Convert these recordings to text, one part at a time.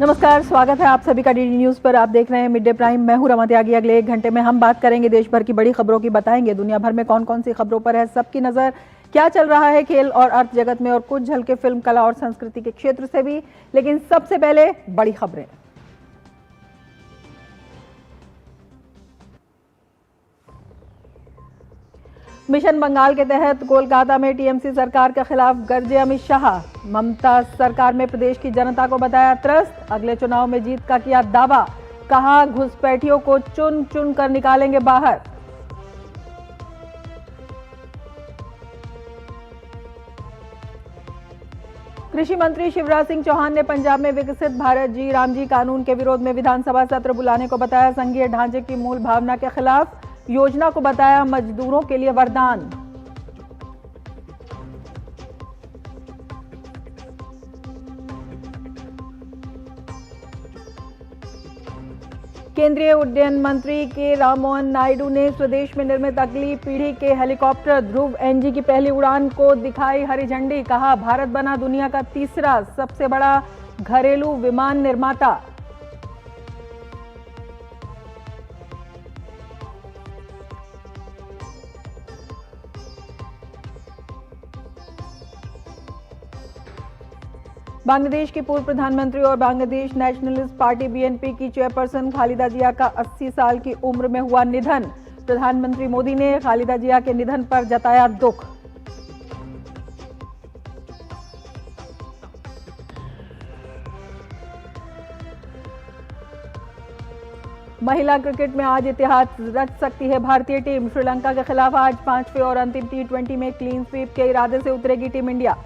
नमस्कार, स्वागत है आप सभी का डीडी न्यूज पर। आप देख रहे हैं मिड डे प्राइम। मैं हूं रमा त्यागी। अगले 1 घंटे में हम बात करेंगे देश भर की बड़ी खबरों की, बताएंगे दुनिया भर में कौन कौन सी खबरों पर है सबकी नजर, क्या चल रहा है खेल और अर्थ जगत में, और कुछ झलके फिल्म, कला और संस्कृति के क्षेत्र से भी। लेकिन सबसे पहले बड़ी खबरें। मिशन बंगाल के तहत कोलकाता में टीएमसी सरकार के खिलाफ गरजे अमित शाह। ममता सरकार में प्रदेश की जनता को बताया त्रस्त। अगले चुनाव में जीत का किया दावा। कहा घुसपैठियों को चुन चुन कर निकालेंगे बाहर। कृषि मंत्री शिवराज सिंह चौहान ने पंजाब में विकसित भारत जी राम जी कानून के विरोध में विधानसभा सत्र बुलाने को बताया संघीय ढांचे की मूल भावना के खिलाफ। योजना को बताया मजदूरों के लिए वरदान। केंद्रीय उड्डयन मंत्री के राममोहन नायडू ने स्वदेश में निर्मित अगली पीढ़ी के हेलीकॉप्टर ध्रुव एनजी की पहली उड़ान को दिखाई हरी झंडी। कहा भारत बना दुनिया का तीसरा सबसे बड़ा घरेलू विमान निर्माता। बांग्लादेश की पूर्व प्रधानमंत्री और बांग्लादेश नेशनलिस्ट पार्टी बीएनपी की चेयरपर्सन खालिदा जिया का 80 साल की उम्र में हुआ निधन। प्रधानमंत्री मोदी ने खालिदा जिया के निधन पर जताया दुख। महिला क्रिकेट में आज इतिहास रच सकती है भारतीय टीम। श्रीलंका के खिलाफ आज 5वें और अंतिम T20 में क्लीन स्वीप के इरादे से उतरेगी टीम इंडिया।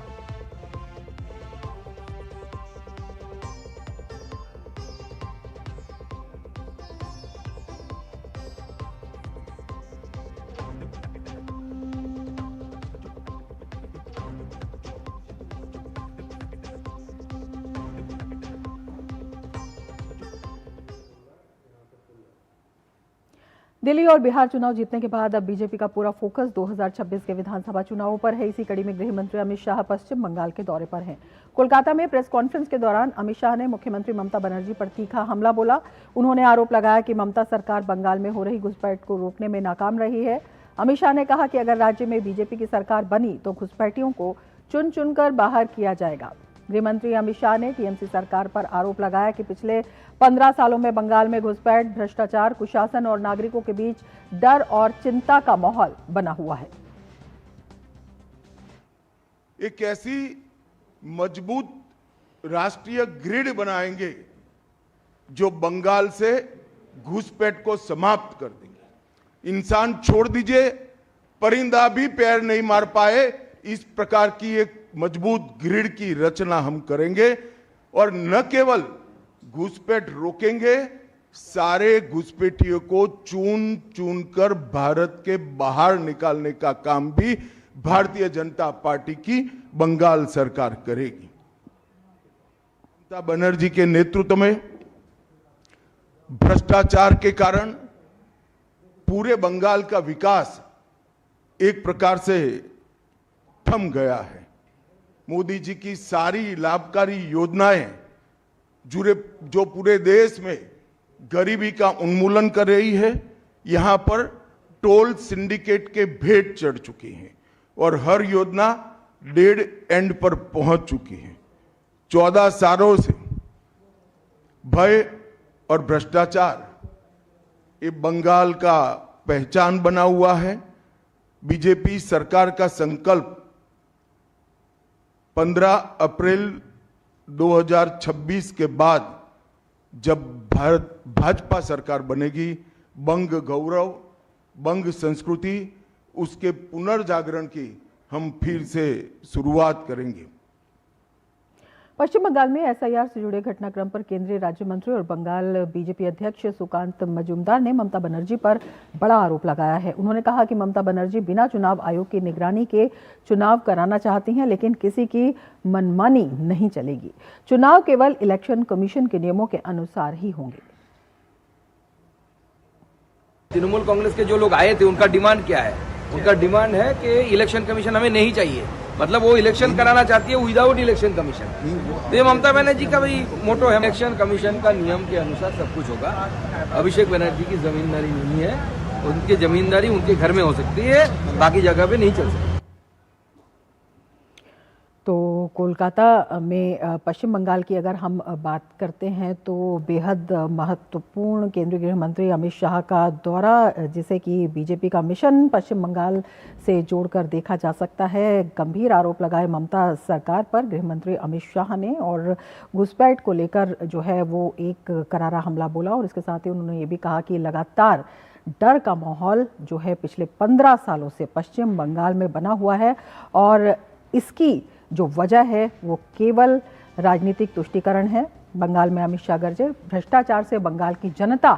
दिल्ली और बिहार चुनाव जीतने के बाद अब बीजेपी का पूरा फोकस 2026 के विधानसभा चुनावों पर है। इसी कड़ी में गृह मंत्री अमित शाह पश्चिम बंगाल के दौरे पर हैं। कोलकाता में प्रेस कॉन्फ्रेंस के दौरान अमित शाह ने मुख्यमंत्री ममता बनर्जी पर तीखा हमला बोला। उन्होंने आरोप लगाया कि ममता सरकार बंगाल में हो रही घुसपैठ को रोकने में नाकाम रही है। अमित शाह ने कहा कि अगर राज्य में बीजेपी की सरकार बनी तो घुसपैठियों को चुन चुनकर बाहर किया जाएगा। गृह मंत्री अमित शाह ने टीएमसी सरकार पर आरोप लगाया कि पिछले 15 सालों में बंगाल में घुसपैठ, भ्रष्टाचार, कुशासन और नागरिकों के बीच डर और चिंता का माहौल बना हुआ है। एक ऐसी मजबूत राष्ट्रीय ग्रिड बनाएंगे जो बंगाल से घुसपैठ को समाप्त कर देंगे। इंसान छोड़ दीजिए, परिंदा भी पैर नहीं मार पाए, इस प्रकार की एक मजबूत ग्रिड की रचना हम करेंगे। और न केवल घुसपैठ रोकेंगे, सारे घुसपैठियों को चुन चुन कर भारत के बाहर निकालने का काम भी भारतीय जनता पार्टी की बंगाल सरकार करेगी। ममता बनर्जी के नेतृत्व में भ्रष्टाचार के कारण पूरे बंगाल का विकास एक प्रकार से थम गया है। मोदी जी की सारी लाभकारी योजनाएं जो पूरे देश में गरीबी का उन्मूलन कर रही है, यहां पर टोल सिंडिकेट के भेंट चढ़ चुकी हैं और हर योजना डेड एंड पर पहुंच चुकी है। 14 सालों से भय और भ्रष्टाचार ये बंगाल का पहचान बना हुआ है। बीजेपी सरकार का संकल्प 15 अप्रैल 2026 के बाद जब भाजपा सरकार बनेगी, बंग गौरव, बंग संस्कृति, उसके पुनर्जागरण की हम फिर से शुरुआत करेंगे। पश्चिम बंगाल में एसआईआर से जुड़े घटनाक्रम पर केंद्रीय राज्य मंत्री और बंगाल बीजेपी अध्यक्ष सुकांत मजूमदार ने ममता बनर्जी पर बड़ा आरोप लगाया है। उन्होंने कहा कि ममता बनर्जी बिना चुनाव आयोग की निगरानी के चुनाव कराना चाहती हैं, लेकिन किसी की मनमानी नहीं चलेगी। चुनाव केवल इलेक्शन कमीशन के नियमों के अनुसार ही होंगे। तृणमूल कांग्रेस के जो लोग आए थे उनका डिमांड क्या है? उनका डिमांड है कि इलेक्शन कमीशन हमें नहीं चाहिए। मतलब वो इलेक्शन कराना चाहती है विदाउट इलेक्शन कमीशन। तो ये ममता बनर्जी का भाई मोटो है, इलेक्शन कमीशन का नियम के अनुसार सब कुछ होगा। अभिषेक बनर्जी की जमींदारी नहीं है, उनकी जमींदारी उनके घर में हो सकती है, बाकी जगह पे नहीं चल सकती। तो कोलकाता में पश्चिम बंगाल की अगर हम बात करते हैं तो बेहद महत्वपूर्ण केंद्रीय गृह मंत्री अमित शाह का दौरा, जिसे कि बीजेपी का मिशन पश्चिम बंगाल से जोड़कर देखा जा सकता है। गंभीर आरोप लगाए ममता सरकार पर गृह मंत्री अमित शाह ने, और घुसपैठ को लेकर जो है वो एक करारा हमला बोला। और इसके साथ ही उन्होंने ये भी कहा कि लगातार डर का माहौल जो है पिछले 15 सालों से पश्चिम बंगाल में बना हुआ है, और इसकी जो वजह है वो केवल राजनीतिक तुष्टीकरण है। बंगाल में अमित शाह गरजे, भ्रष्टाचार से बंगाल की जनता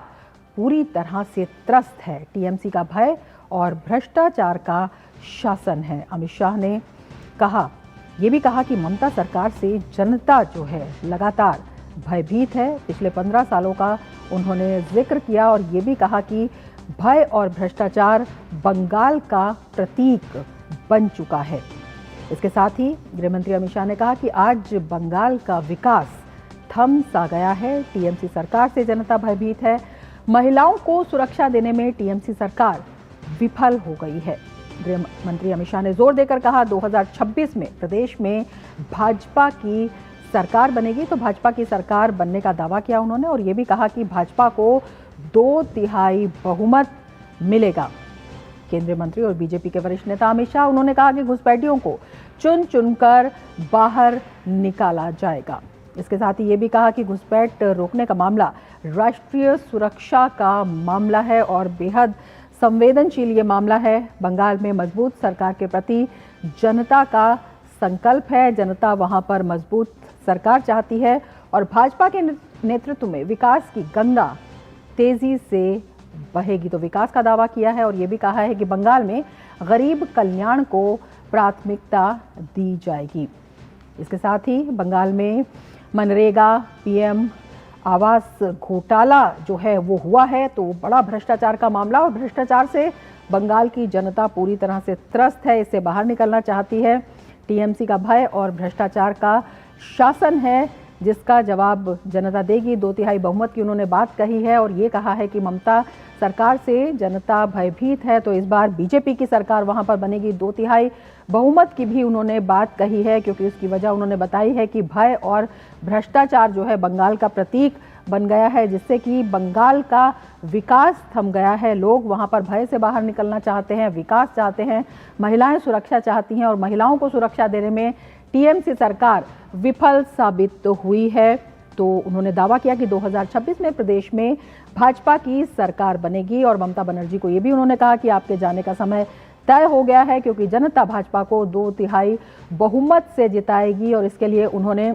पूरी तरह से त्रस्त है। टीएमसी का भय और भ्रष्टाचार का शासन है। अमित शाह ने कहा, ये भी कहा कि ममता सरकार से जनता जो है लगातार भयभीत है। पिछले 15 सालों का उन्होंने जिक्र किया और ये भी कहा कि भय और भ्रष्टाचार बंगाल का प्रतीक बन चुका है। इसके साथ ही गृहमंत्री अमित शाह ने कहा कि आज बंगाल का विकास थम सा गया है। टीएमसी सरकार से जनता भयभीत है। महिलाओं को सुरक्षा देने में टीएमसी सरकार विफल हो गई है। गृह मंत्री अमित शाह ने जोर देकर कहा 2026 में प्रदेश में भाजपा की सरकार बनेगी। तो भाजपा की सरकार बनने का दावा किया उन्होंने, और ये भी कहा कि भाजपा को 2/3 बहुमत मिलेगा। केंद्रीय मंत्री और बीजेपी के वरिष्ठ नेता अमित शाह, उन्होंने कहा कि घुसपैठियों को चुन चुनकर बाहर निकाला जाएगा। इसके साथ ही ये भी कहा कि घुसपैठ रोकने का मामला राष्ट्रीय सुरक्षा का मामला है और बेहद संवेदनशील ये मामला है। बंगाल में मजबूत सरकार के प्रति जनता का संकल्प है। जनता वहां पर मजबूत सरकार चाहती है और भाजपा के नेतृत्व में विकास की गंगा तेजी से बहेगी। तो विकास का दावा किया है और ये भी कहा है कि बंगाल में गरीब कल्याण को प्राथमिकता दी जाएगी। इसके साथ ही बंगाल में मनरेगा, पीएम आवास घोटाला जो है वो हुआ है, तो बड़ा भ्रष्टाचार का मामला, और भ्रष्टाचार से बंगाल की जनता पूरी तरह से त्रस्त है, इससे बाहर निकलना चाहती है। टीएमसी का भय और भ्रष्टाचार का शासन है, जिसका जवाब जनता देगी। 2/3 बहुमत की उन्होंने बात कही है और ये कहा है कि ममता सरकार से जनता भयभीत है, तो इस बार बीजेपी की सरकार वहां पर बनेगी। 2/3 बहुमत की भी उन्होंने बात कही है, क्योंकि उसकी वजह उन्होंने बताई है कि भय और भ्रष्टाचार जो है बंगाल का प्रतीक बन गया है, जिससे कि बंगाल का विकास थम गया है। लोग वहां पर भय से बाहर निकलना चाहते हैं, विकास चाहते हैं, महिलाएं सुरक्षा चाहती हैं, और महिलाओं को सुरक्षा देने में टीएमसी सरकार विफल साबित हुई है। तो उन्होंने दावा किया कि 2026 में प्रदेश में भाजपा की सरकार बनेगी, और ममता बनर्जी को ये भी उन्होंने कहा कि आपके जाने का समय तय हो गया है, क्योंकि जनता भाजपा को 2/3 बहुमत से जिताएगी। और इसके लिए उन्होंने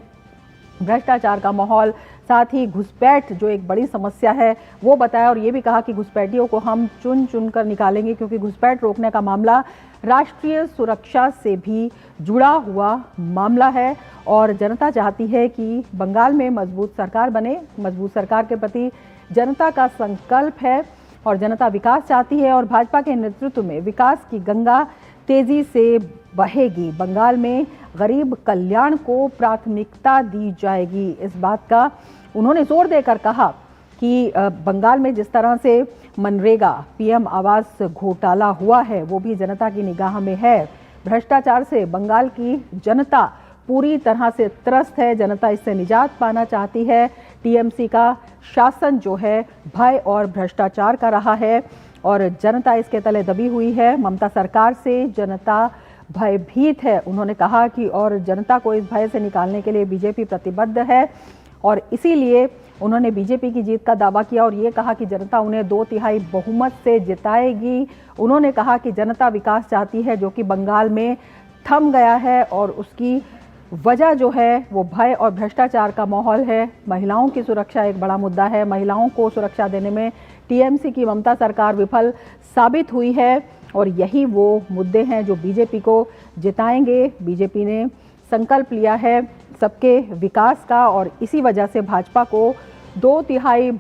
भ्रष्टाचार का माहौल, साथ ही घुसपैठ जो एक बड़ी समस्या है वो बताया, और ये भी कहा कि घुसपैठियों को हम चुन चुन कर निकालेंगे, क्योंकि घुसपैठ रोकने का मामला राष्ट्रीय सुरक्षा से भी जुड़ा हुआ मामला है। और जनता चाहती है कि बंगाल में मजबूत सरकार बने। मजबूत सरकार के प्रति जनता का संकल्प है और जनता विकास चाहती है, और भाजपा के नेतृत्व में विकास की गंगा तेजी से बहेगी। बंगाल में गरीब कल्याण को प्राथमिकता दी जाएगी। इस बात का उन्होंने जोर देकर कहा कि बंगाल में जिस तरह से मनरेगा, पीएम आवास घोटाला हुआ है, वो भी जनता की निगाह में है। भ्रष्टाचार से बंगाल की जनता पूरी तरह से त्रस्त है। जनता इससे निजात पाना चाहती है। टीएमसी का शासन जो है भय और भ्रष्टाचार का रहा है, और जनता इसके तले दबी हुई है। ममता सरकार से जनता भयभीत है, उन्होंने कहा कि, और जनता को इस भय से निकालने के लिए बीजेपी प्रतिबद्ध है, और इसीलिए उन्होंने बीजेपी की जीत का दावा किया और ये कहा कि जनता उन्हें 2/3 बहुमत से जिताएगी। उन्होंने कहा कि जनता विकास चाहती है, जो कि बंगाल में थम गया है, और उसकी वजह जो है वो भय और भ्रष्टाचार का माहौल है। महिलाओं की सुरक्षा एक बड़ा मुद्दा है। महिलाओं को सुरक्षा देने में टीएमसी की ममता सरकार विफल साबित हुई है, और यही वो मुद्दे हैं जो बीजेपी को जिताएंगे। बीजेपी ने संकल्प लिया है सबके विकास का, और इसी वजह से भाजपा को 2/3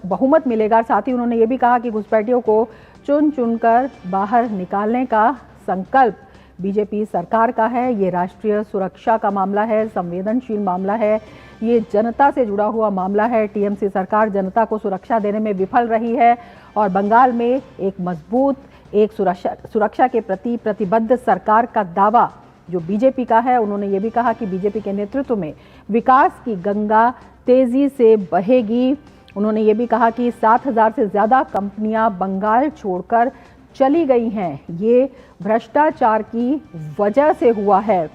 बहुमत मिलेगा। साथ ही उन्होंने ये भी कहा कि घुसपैठियों को चुन चुनकर बाहर निकालने का संकल्प बीजेपी सरकार का है। ये राष्ट्रीय सुरक्षा का मामला है, संवेदनशील मामला है, ये जनता से जुड़ा हुआ मामला है। टीएमसी सरकार जनता को सुरक्षा देने में विफल रही है और बंगाल में एक मजबूत, एक सुरक्षा के प्रति प्रतिबद्ध सरकार का दावा जो बीजेपी का है। उन्होंने ये भी कहा कि बीजेपी के नेतृत्व में विकास की गंगा तेजी से बहेगी। उन्होंने ये भी कहा कि 7,000 से ज़्यादा कंपनियां बंगाल छोड़कर चली गई हैं, ये भ्रष्टाचार की वजह से हुआ है।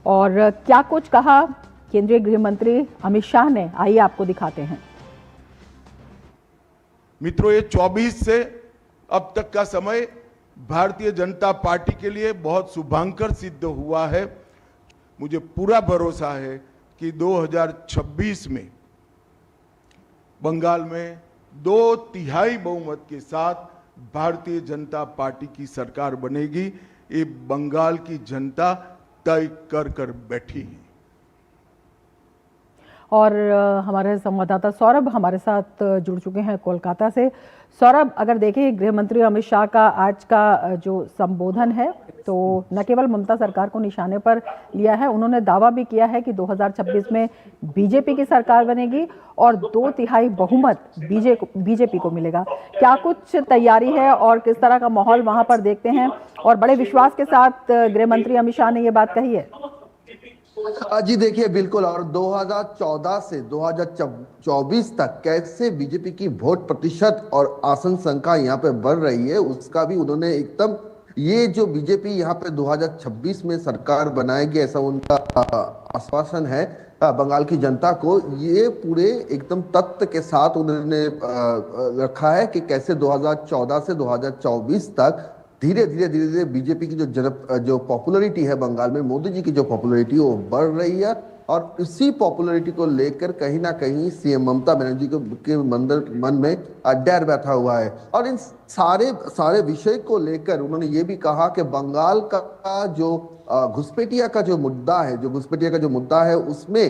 और क्या कुछ कहा केंद्रीय गृह मंत्री अमित शाह ने, आइए आपको दिखाते हैं। मित्रों, ये 24 से अब तक का समय भारतीय जनता पार्टी के लिए बहुत शुभांकर सिद्ध हुआ है। मुझे पूरा भरोसा है कि 2026 में बंगाल में 2/3 बहुमत के साथ भारतीय जनता पार्टी की सरकार बनेगी। ये बंगाल की जनता तय कर बैठी है। और हमारे संवाददाता सौरभ हमारे साथ जुड़ चुके हैं कोलकाता से। सौरभ, अगर देखें गृह मंत्री अमित शाह का आज का जो संबोधन है तो न केवल ममता सरकार को निशाने पर लिया है, उन्होंने दावा भी किया है कि 2026 में बीजेपी की सरकार बनेगी और 2/3 बहुमत बीजेपी को मिलेगा। क्या कुछ तैयारी है और किस तरह का माहौल वहां पर देखते हैं, और बड़े विश्वास के साथ गृह मंत्री अमित शाह ने ये बात कही है? जी देखिए, बिल्कुल। और 2014 से 2024 तक कैसे बीजेपी की वोट प्रतिशत और आसन संख्या यहाँ पे बढ़ रही है, उसका भी उन्होंने एकदम, ये जो बीजेपी यहाँ पे 2026 में सरकार बनाएगी ऐसा उनका आश्वासन है बंगाल की जनता को, ये पूरे एकदम तथ्य के साथ उन्होंने रखा है कि कैसे 2014 से 2024 तक धीरे धीरे बीजेपी की जो पॉपुलैरिटी है बंगाल में, मोदी जी की जो पॉपुलैरिटी वो बढ़ रही है। और इसी पॉपुलैरिटी को लेकर कहीं ना कहीं सीएम ममता बनर्जी के मन में डर बैठा हुआ है। और इन सारे विषय को लेकर उन्होंने ये भी कहा कि बंगाल का जो घुसपैठिया का जो मुद्दा है उसमें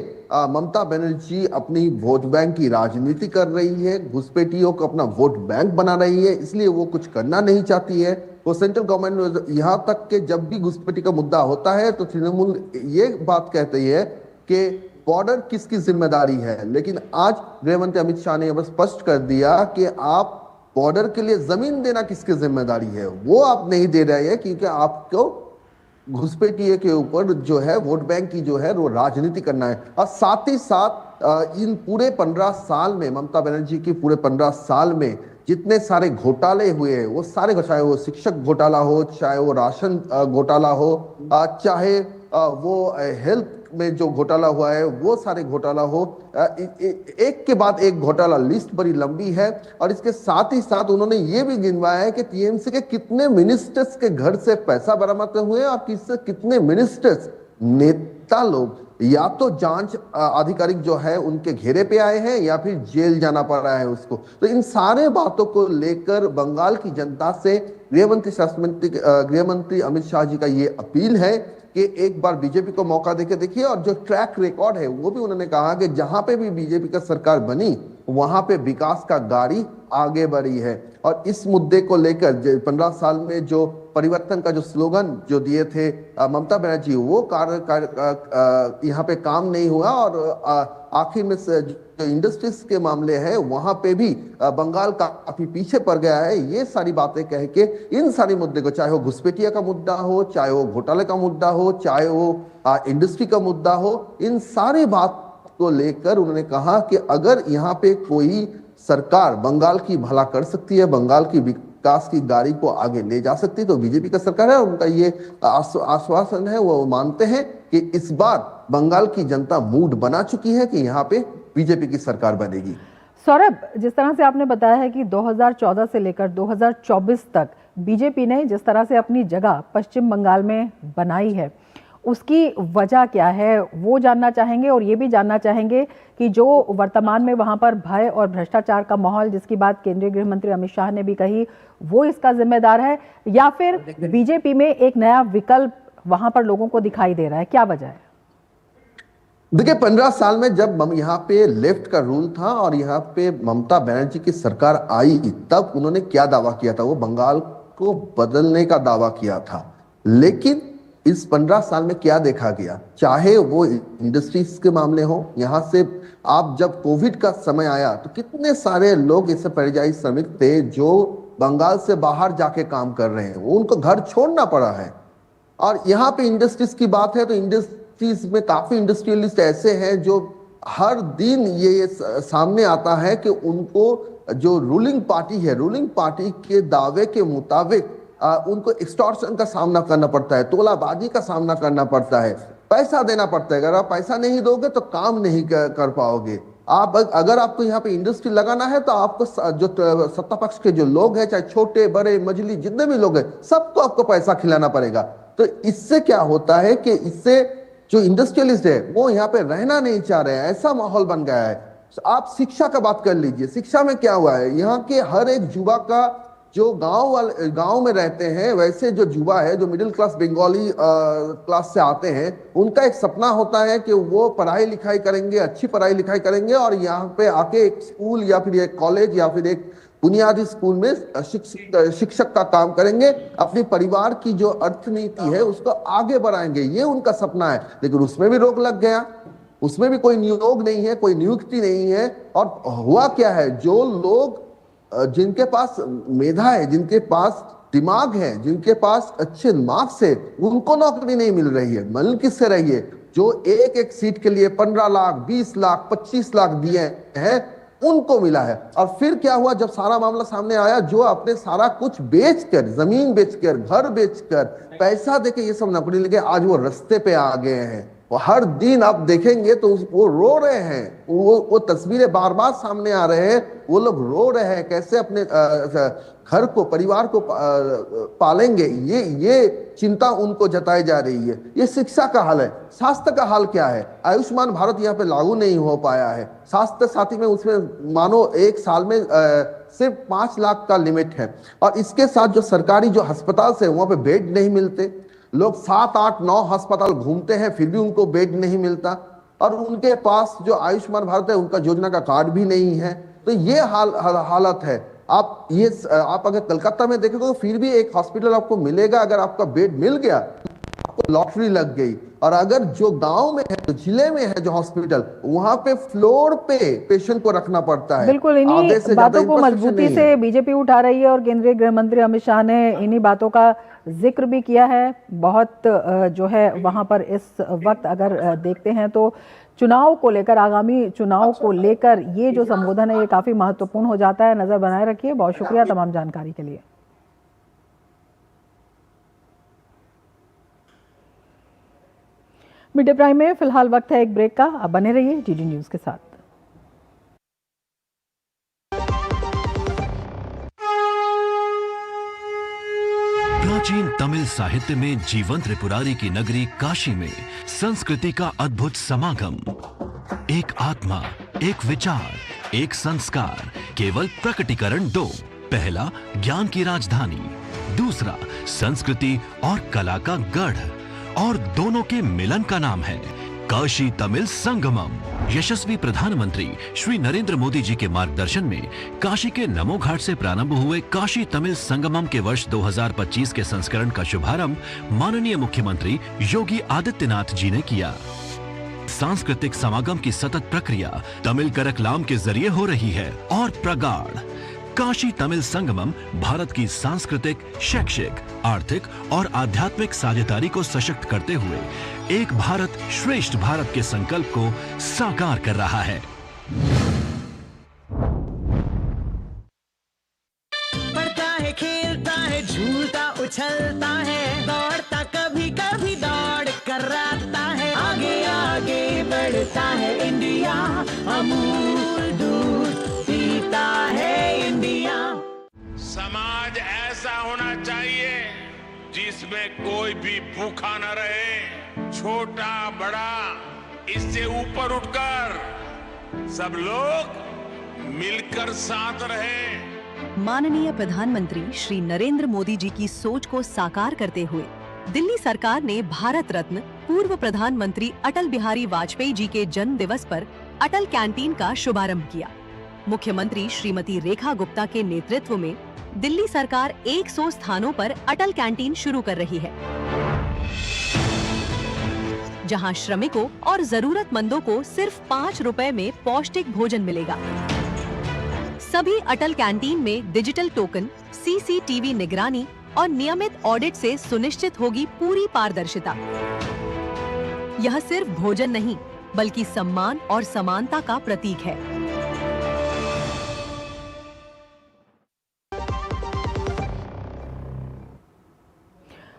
ममता बनर्जी अपनी वोट बैंक की राजनीति कर रही है, घुसपैठियों को अपना वोट बैंक बना रही है, इसलिए वो कुछ करना नहीं चाहती है। वो सेंट्रल गवर्नमेंट यहाँ तक के जब भी घुसपैठी का मुद्दा होता है तो तृणमूल ये बात कहती है कि बॉर्डर किसकी जिम्मेदारी है, लेकिन आज गृह मंत्री अमित शाह ने स्पष्ट कर दिया कि आप बॉर्डर के लिए जमीन देना किसकी जिम्मेदारी है, वो आप नहीं दे रहे हैं, क्योंकि आपको घुसपैठिए के ऊपर जो है वोट बैंक की जो है वो राजनीति करना है। और साथ ही साथ इन पूरे 15 साल में, ममता बनर्जी की पूरे 15 साल में जितने सारे घोटाले हुए हैं, वो सारे, चाहे वो शिक्षक घोटाला हो, चाहे वो राशन घोटाला हो, चाहे वो हेल्थ में जो घोटाला हुआ है वो सारे घोटाला हो, एक के बाद एक घोटाला, लिस्ट बड़ी लंबी है। और इसके साथ ही साथ उन्होंने ये भी गिनवाया है कि टीएमसी के कितने मिनिस्टर्स के घर से पैसा बरामद हुए और कितने मिनिस्टर्स, नेता लोग या तो जांच अधिकारी जो है उनके घेरे पे आए हैं या फिर जेल जाना पड़ रहा है उसको। तो इन सारे बातों को लेकर बंगाल की जनता से गृह मंत्री अमित शाह जी का ये अपील है कि एक बार बीजेपी को मौका देके देखिए। और जो ट्रैक रिकॉर्ड है वो भी उन्होंने कहा कि जहां पे भी बीजेपी का सरकार बनी वहां पे विकास का गाड़ी आगे बढ़ी है। और इस मुद्दे को लेकर 15 साल में जो परिवर्तन का जो स्लोगन जो दिए थे ममता बनर्जी, वो यहाँ पे काम नहीं हुआ। और आखिर में जो इंडस्ट्रीज के मामले हैं वहां पे भी बंगाल काफी पीछे पड़ गया है। ये सारी बातें कह के इन सारी मुद्दे को, चाहे वो घुसपैठिया का मुद्दा हो, चाहे वो घोटाले का मुद्दा हो, चाहे वो इंडस्ट्री का मुद्दा हो, इन सारी बात को लेकर उन्होंने कहा कि अगर यहाँ पे कोई सरकार बंगाल की भला कर सकती है, बंगाल की विकास की गाड़ी को आगे ले जा सकती है, तो बीजेपी का सरकार है। उनका ये आश्वासन है, वो मानते हैं कि इस बार बंगाल की जनता मूड बना चुकी है कि यहाँ पे बीजेपी की सरकार बनेगी। सौरभ, जिस तरह से आपने बताया है कि 2014 से लेकर 2024 तक बीजेपी ने जिस तरह से अपनी जगह पश्चिम बंगाल में बनाई है, उसकी वजह क्या है वो जानना चाहेंगे। और ये भी जानना चाहेंगे कि जो वर्तमान में वहां पर भय और भ्रष्टाचार का माहौल, जिसकी बात केंद्रीय गृह मंत्री अमित शाह ने भी कही, वो इसका जिम्मेदार है या फिर बीजेपी में एक नया विकल्प वहां पर लोगों को दिखाई दे रहा है, क्या वजह है? देखिए, 15 साल में जब यहाँ पे लेफ्ट का रूल था और यहाँ पे ममता बनर्जी की सरकार आई, तब उन्होंने क्या दावा किया था? वो बंगाल को बदलने का दावा किया था। लेकिन इस 15 साल में क्या देखा गया, चाहे वो इंडस्ट्रीज के मामले हो, यहाँ से आप जब कोविड का समय आया तो कितने सारे लोग इससे परिযায়ী श्रमिक थे जो बंगाल से बाहर जाके काम कर रहे हैं, वो उनको घर छोड़ना पड़ा है। और यहाँ पे इंडस्ट्रीज की बात है तो इंडस्ट्रीज में काफी इंडस्ट्रियलिस्ट ऐसे हैं जो हर दिन ये सामने आता है कि उनको जो रूलिंग पार्टी है, रूलिंग पार्टी के दावे के मुताबिक उनको एक्सटॉर्शन का सामना करना पड़ता है, तोलाबाजी का सामना करना पड़ता है, पैसा देना पड़ता है। अगर आप पैसा नहीं दोगे तो काम नहीं कर पाओगे। आप अगर आपको यहाँ पे इंडस्ट्री लगाना है तो आपको जो सत्ता पक्ष के जो लोग हैं, चाहे छोटे बड़े मजली जितने भी लोग हैं, सबको आपको पैसा खिलाना पड़ेगा। तो इससे क्या होता है कि इससे जो इंडस्ट्रियलिस्ट है वो यहाँ पे रहना नहीं चाह रहे हैं, ऐसा माहौल बन गया है। आप शिक्षा का बात कर लीजिए, शिक्षा में क्या हुआ है, यहाँ के हर एक युवा का जो गांव में रहते हैं, वैसे जो युवा है जो मिडिल क्लास बंगाली क्लास से आते हैं, उनका एक सपना होता है कि वो पढ़ाई लिखाई करेंगे, अच्छी पढ़ाई लिखाई करेंगे और यहाँ पे आके एक स्कूल या फिर एक कॉलेज या फिर एक बुनियादी स्कूल में शिक्षक का काम करेंगे, अपने परिवार की जो अर्थनीति है उसको आगे बढ़ाएंगे, ये उनका सपना है। लेकिन उसमें भी रोक लग गया, उसमें भी कोई नियोग नहीं है, कोई नियुक्ति नहीं है। और हुआ क्या है, जो लोग जिनके पास मेधा है, जिनके पास दिमाग है, जिनके पास अच्छे मार्क्स है, उनको नौकरी नहीं मिल रही है। मिल किससे रही है, जो एक एक सीट के लिए 15 लाख 20 लाख 25 लाख दिए हैं उनको मिला है। और फिर क्या हुआ, जब सारा मामला सामने आया, जो अपने सारा कुछ बेचकर, जमीन बेचकर, घर बेचकर, पैसा देके ये सब नौकरी लेके आज वो रास्ते पे आ गए हैं। वो हर दिन आप देखेंगे तो वो रो रहे हैं, वो तस्वीरें बार बार सामने आ रहे हैं, वो लोग रो रहे हैं कैसे अपने घर को, परिवार को पालेंगे, ये चिंता उनको जताई जा रही है। ये शिक्षा का हाल है। स्वास्थ्य का हाल क्या है, आयुष्मान भारत यहाँ पे लागू नहीं हो पाया है। स्वास्थ्य साथी में उसमें मानो एक साल में सिर्फ 5 लाख का लिमिट है, और इसके साथ जो सरकारी जो अस्पताल से वहां पे बेड नहीं मिलते, लोग 7 8 9 अस्पताल घूमते हैं फिर भी उनको बेड नहीं मिलता, और उनके पास जो आयुष्मान भारत है उनका योजना का कार्ड भी नहीं है। तो ये हालत है। आप अगर कलकत्ता में देखेंगे तो फिर भी एक हॉस्पिटल आपको मिलेगा, अगर आपका बेड मिल गया आपको लॉटरी लग गई। और अगर जो गांव में है, जो जिले में है जो हॉस्पिटल, वहां पे फ्लोर पे पेशेंट को रखना पड़ता है। बिल्कुल, इन्हीं बातों को मजबूती से बीजेपी उठा रही है और केंद्रीय गृह मंत्री अमित शाह ने इन्हीं बातों का जिक्र भी किया है। बहुत जो है वहां पर इस वक्त अगर देखते हैं तो चुनाव को लेकर, आगामी चुनाव को लेकर ये जो संबोधन है ये काफी महत्वपूर्ण हो जाता है। नजर बनाए रखिए। बहुत शुक्रिया तमाम जानकारी के लिए। मिड डे प्राइम में फिलहाल वक्त है एक ब्रेक का। अब बने रहिए डीडी न्यूज के साथ। प्राचीन तमिल साहित्य में जीवंत त्रिपुरारी की नगरी काशी में संस्कृति का अद्भुत समागम। एक आत्मा, एक विचार, एक संस्कार, केवल प्रकटीकरण 2। पहला ज्ञान की राजधानी, दूसरा संस्कृति और कला का गढ़, और दोनों के मिलन का नाम है काशी तमिल संगमम। यशस्वी प्रधानमंत्री श्री नरेंद्र मोदी जी के मार्गदर्शन में काशी के नमो घाट से प्रारंभ हुए काशी तमिल संगमम के वर्ष 2025 के संस्करण का शुभारंभ माननीय मुख्यमंत्री योगी आदित्यनाथ जी ने किया। सांस्कृतिक समागम की सतत प्रक्रिया तमिल करकलाम के जरिए हो रही है और प्रगाढ़। काशी तमिल संगमम भारत की सांस्कृतिक, शैक्षिक, आर्थिक और आध्यात्मिक साझेदारी को सशक्त करते हुए एक भारत श्रेष्ठ भारत के संकल्प को साकार कर रहा है। पढ़ता है, खेलता है, झूलता उछलता है, दौड़ता कभी कभी दौड़ कराता है, आगे आगे बढ़ता है इंडिया, अमूल दूध पीता है इंडिया। समाज ऐसा होना चाहिए जिसमें कोई भी भूखा न रहे, छोटा बड़ा इससे ऊपर उठकर सब लोग मिलकर साथ रहे। माननीय प्रधानमंत्री श्री नरेंद्र मोदी जी की सोच को साकार करते हुए दिल्ली सरकार ने भारत रत्न पूर्व प्रधानमंत्री अटल बिहारी वाजपेयी जी के जन्म दिवस पर अटल कैंटीन का शुभारंभ किया। मुख्यमंत्री श्रीमती रेखा गुप्ता के नेतृत्व में दिल्ली सरकार 100 स्थानों पर अटल कैंटीन शुरू कर रही है। जहां श्रमिकों और जरूरतमंदों को सिर्फ 5 रुपए में पौष्टिक भोजन मिलेगा। सभी अटल कैंटीन में डिजिटल टोकन, CCTV निगरानी और नियमित ऑडिट से सुनिश्चित होगी पूरी पारदर्शिता। यह सिर्फ भोजन नहीं, बल्कि सम्मान और समानता का प्रतीक है।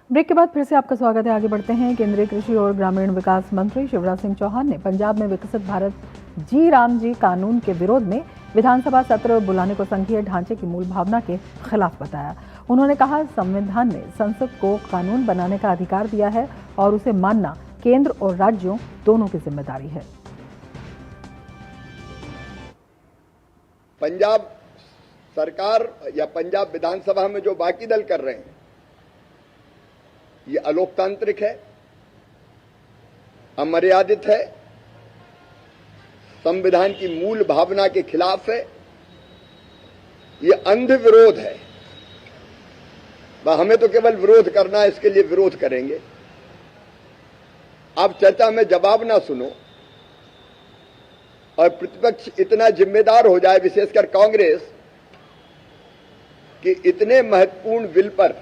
ब्रेक के बाद फिर से आपका स्वागत है। आगे बढ़ते हैं। केंद्रीय कृषि और ग्रामीण विकास मंत्री शिवराज सिंह चौहान ने पंजाब में विकसित भारत जी राम जी कानून के विरोध में विधानसभा सत्र बुलाने को संघीय ढांचे की मूल भावना के खिलाफ बताया। उन्होंने कहा, संविधान ने संसद को कानून बनाने का अधिकार दिया है और उसे मानना केंद्र और राज्यों दोनों की जिम्मेदारी है। पंजाब सरकार या पंजाब विधानसभा में जो बाकी दल कर रहे हैं, ये अलोकतांत्रिक है, अमर्यादित है, संविधान की मूल भावना के खिलाफ है, ये अंध विरोध है। हमें तो केवल विरोध करना है, इसके लिए विरोध करेंगे। आप चर्चा में जवाब ना सुनो और प्रतिपक्ष इतना जिम्मेदार हो जाए, विशेषकर कांग्रेस, कि इतने महत्वपूर्ण बिल पर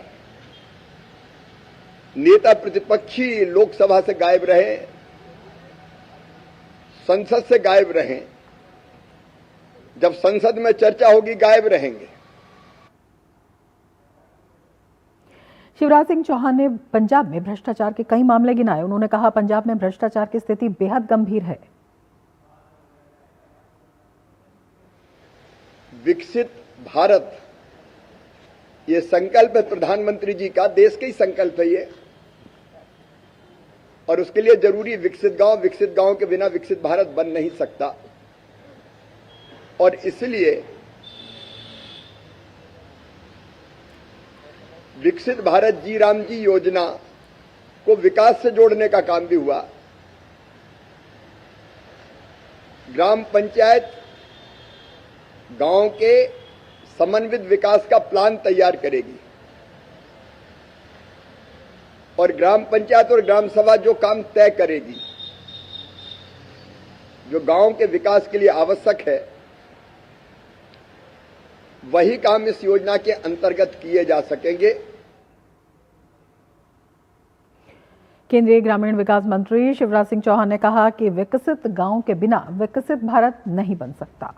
नेता प्रतिपक्षी लोकसभा से गायब रहे, संसद से गायब रहे, जब संसद में चर्चा होगी गायब रहेंगे। शिवराज सिंह चौहान ने पंजाब में भ्रष्टाचार के कई मामले गिनाए। उन्होंने कहा, पंजाब में भ्रष्टाचार की स्थिति बेहद गंभीर है। विकसित भारत, ये संकल्प है प्रधानमंत्री जी का, देश का ही संकल्प है ये, और उसके लिए जरूरी विकसित गांव के बिना विकसित भारत बन नहीं सकता। और इसलिए विकसित भारत जी राम जी योजना को विकास से जोड़ने का काम भी हुआ। ग्राम पंचायत गांव के समन्वित विकास का प्लान तैयार करेगी और ग्राम पंचायत और ग्राम सभा जो काम तय करेगी, जो गांव के विकास के लिए आवश्यक है, वही काम इस योजना के अंतर्गत किए जा सकेंगे। केंद्रीय ग्रामीण विकास मंत्री शिवराज सिंह चौहान ने कहा कि विकसित गांव के बिना विकसित भारत नहीं बन सकता।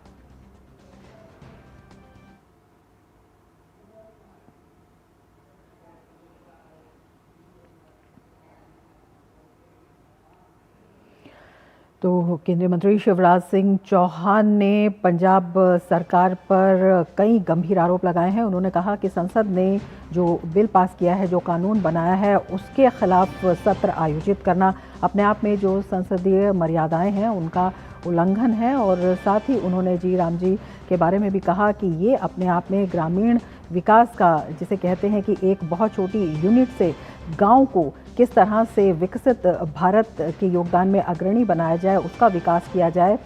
तो केंद्रीय मंत्री शिवराज सिंह चौहान ने पंजाब सरकार पर कई गंभीर आरोप लगाए हैं। उन्होंने कहा कि संसद ने जो बिल पास किया है, जो कानून बनाया है, उसके खिलाफ सत्र आयोजित करना अपने आप में जो संसदीय मर्यादाएं हैं उनका उल्लंघन है। और साथ ही उन्होंने जी राम जी के बारे में भी कहा कि ये अपने आप में ग्रामीण विकास का, जिसे कहते हैं कि एक बहुत छोटी यूनिट से गांव को किस तरह से विकसित भारत के योगदान में अग्रणी बनाया जाए, उसका विकास किया जाए,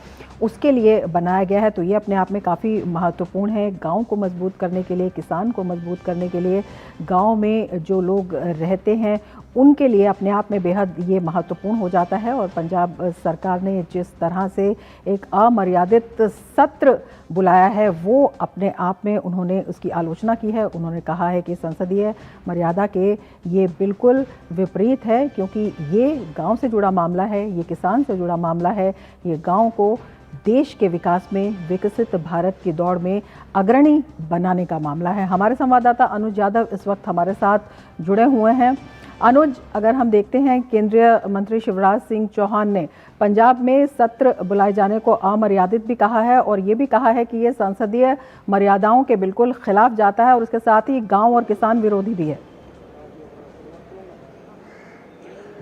उसके लिए बनाया गया है। तो ये अपने आप में काफ़ी महत्वपूर्ण है। गांव को मजबूत करने के लिए, किसान को मजबूत करने के लिए, गांव में जो लोग रहते हैं उनके लिए अपने आप में बेहद ये महत्वपूर्ण हो जाता है। और पंजाब सरकार ने जिस तरह से एक अमर्यादित सत्र बुलाया है, वो अपने आप में उन्होंने उसकी आलोचना की है। उन्होंने कहा है कि संसदीय मर्यादा के ये बिल्कुल विपरीत है, क्योंकि ये गांव से जुड़ा मामला है, ये किसान से जुड़ा मामला है, ये गांव को देश के विकास में, विकसित भारत की दौड़ में अग्रणी बनाने का मामला है। हमारे संवाददाता अनुज यादव इस वक्त हमारे साथ जुड़े हुए हैं। अनुज, अगर हम देखते हैं, केंद्रीय मंत्री शिवराज सिंह चौहान ने पंजाब में सत्र बुलाए जाने को अमर्यादित भी कहा है और ये भी कहा है कि ये संसदीय मर्यादाओं के बिल्कुल खिलाफ जाता है और उसके साथ ही गांव और किसान विरोधी भी है।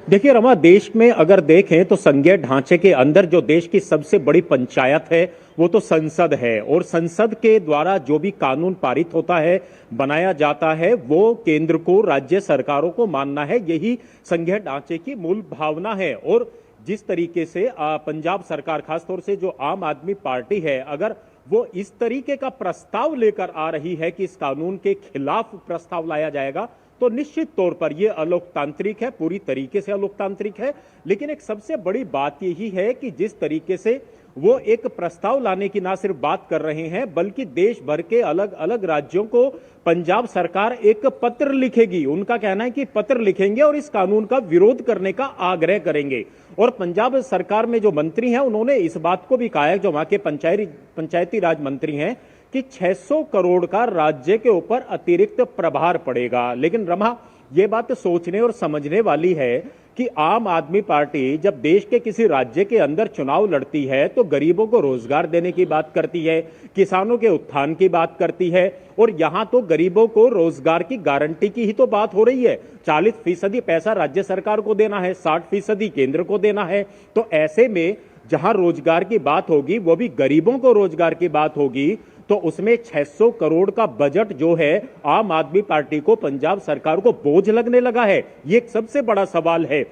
देखिए रमा, देश में अगर देखें तो संघीय ढांचे के अंदर जो देश की सबसे बड़ी पंचायत है वो तो संसद है, और संसद के द्वारा जो भी कानून पारित होता है, बनाया जाता है, वो केंद्र को, राज्य सरकारों को मानना है। यही संघीय ढांचे की मूल भावना है। और जिस तरीके से पंजाब सरकार, खासतौर से जो आम आदमी पार्टी है, अगर वो इस तरीके का प्रस्ताव लेकर आ रही है कि इस कानून के खिलाफ प्रस्ताव लाया जाएगा, तो निश्चित तौर पर यह अलोकतांत्रिक है, पूरी तरीके से अलोकतांत्रिक है। लेकिन एक सबसे बड़ी बात यही है कि जिस तरीके से वो एक प्रस्ताव लाने की ना सिर्फ बात कर रहे हैं, बल्कि देश भर के अलग अलग राज्यों को पंजाब सरकार एक पत्र लिखेगी। उनका कहना है कि पत्र लिखेंगे और इस कानून का विरोध करने का आग्रह करेंगे। और पंजाब सरकार में जो मंत्री हैं उन्होंने इस बात को भी कहा है, जो वहां के पंचायती राज मंत्री हैं, कि 600 करोड़ का राज्य के ऊपर अतिरिक्त प्रभार पड़ेगा। लेकिन रमा, यह बात सोचने और समझने वाली है कि आम आदमी पार्टी जब देश के किसी राज्य के अंदर चुनाव लड़ती है तो गरीबों को रोजगार देने की बात करती है, किसानों के उत्थान की बात करती है, और यहां तो गरीबों को रोजगार की गारंटी की ही तो बात हो रही है। 40% पैसा राज्य सरकार को देना है, 60% केंद्र को देना है। तो ऐसे में जहां रोजगार की बात होगी, वो भी गरीबों को रोजगार की बात होगी, तो उसमें 600 करोड़ का बजट जो है आम आदमी पार्टी को, पंजाब सरकार को बोझ लगने लगा है। ये एक सबसे बड़ा सवाल है।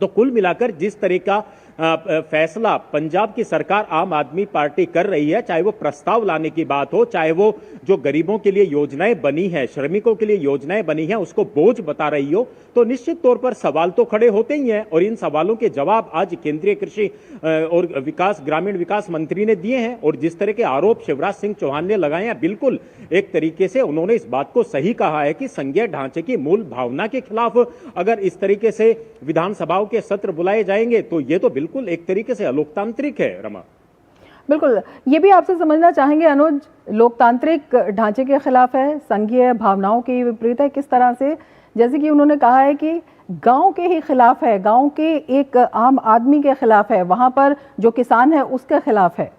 तो कुल मिलाकर जिस तरह का फैसला पंजाब की सरकार आम आदमी पार्टी कर रही है, चाहे वो प्रस्ताव लाने की बात हो, चाहे वो जो गरीबों के लिए योजनाएं बनी है, श्रमिकों के लिए योजनाएं बनी हैं, उसको बोझ बता रही हो, तो निश्चित तौर पर सवाल तो खड़े होते ही हैं। और इन सवालों के जवाब आज केंद्रीय कृषि और ग्रामीण विकास मंत्री ने दिए हैं। और जिस तरह के आरोप शिवराज सिंह चौहान ने लगाए हैं, बिल्कुल एक तरीके से उन्होंने इस बात को सही कहा है कि संघीय ढांचे की मूल भावना के खिलाफ अगर इस तरीके से विधानसभाओं के सत्र बुलाए जाएंगे तो ये तो बिल्कुल एक तरीके से अलोकतांत्रिक है। रमा, बिल्कुल, ये भी आपसे समझना चाहेंगे अनुज, लोकतांत्रिक ढांचे के खिलाफ है, संघीय भावनाओं के विपरीत है, किस तरह से? जैसे कि उन्होंने कहा है कि गांव के ही खिलाफ है, गांव के एक आम आदमी के खिलाफ है, वहां पर जो किसान है उसके खिलाफ है।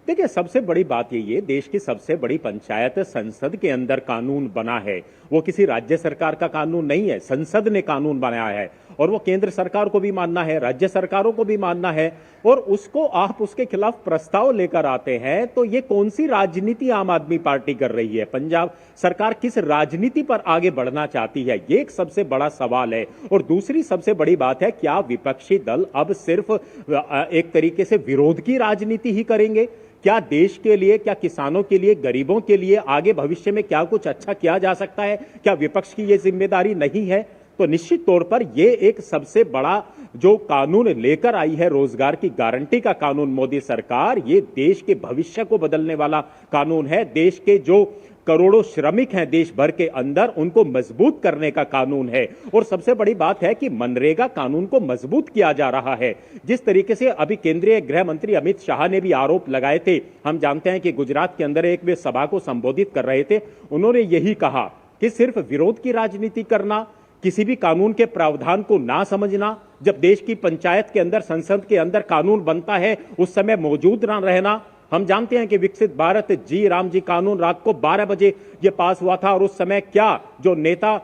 देखिए, सबसे बड़ी बात यही है, देश की सबसे बड़ी पंचायत संसद के अंदर कानून बना है। वो किसी राज्य सरकार का कानून नहीं है, संसद ने कानून बनाया है और वो केंद्र सरकार को भी मानना है, राज्य सरकारों को भी मानना है। और उसको आप उसके खिलाफ प्रस्ताव लेकर आते हैं, तो ये कौन सी राजनीति आम आदमी पार्टी कर रही है? पंजाब सरकार किस राजनीति पर आगे बढ़ना चाहती है? ये एक सबसे बड़ा सवाल है। और दूसरी सबसे बड़ी बात है, क्या विपक्षी दल अब सिर्फ एक तरीके से विरोध की राजनीति ही करेंगे? क्या देश के लिए, क्या किसानों के लिए, गरीबों के लिए आगे भविष्य में क्या कुछ अच्छा किया जा सकता है? क्या विपक्ष की ये जिम्मेदारी नहीं है? तो निश्चित तौर पर ये एक सबसे बड़ा जो कानून लेकर आई है, रोजगार की गारंटी का कानून मोदी सरकार, ये देश के भविष्य को बदलने वाला कानून है। देश के जो करोड़ों श्रमिक हैं देश भर के अंदर, उनको मजबूत करने का कानून है। और सबसे बड़ी बात है कि मनरेगा कानून को मजबूत किया जा रहा है। जिस तरीके से अभी केंद्रीय गृह मंत्री अमित शाह ने भी आरोप लगाए थे, हम जानते हैं कि गुजरात के अंदर एक वे सभा को संबोधित कर रहे थे, उन्होंने यही कहा कि सिर्फ विरोध की राजनीति करना, किसी भी कानून के प्रावधान को ना समझना, जब देश की पंचायत के अंदर, संसद के अंदर कानून बनता है उस समय मौजूद ना रहना। हम जानते हैं कि विकसित भारत जी राम जी कानून रात को 12 बजे ये पास हुआ था, और उस समय क्या जो नेता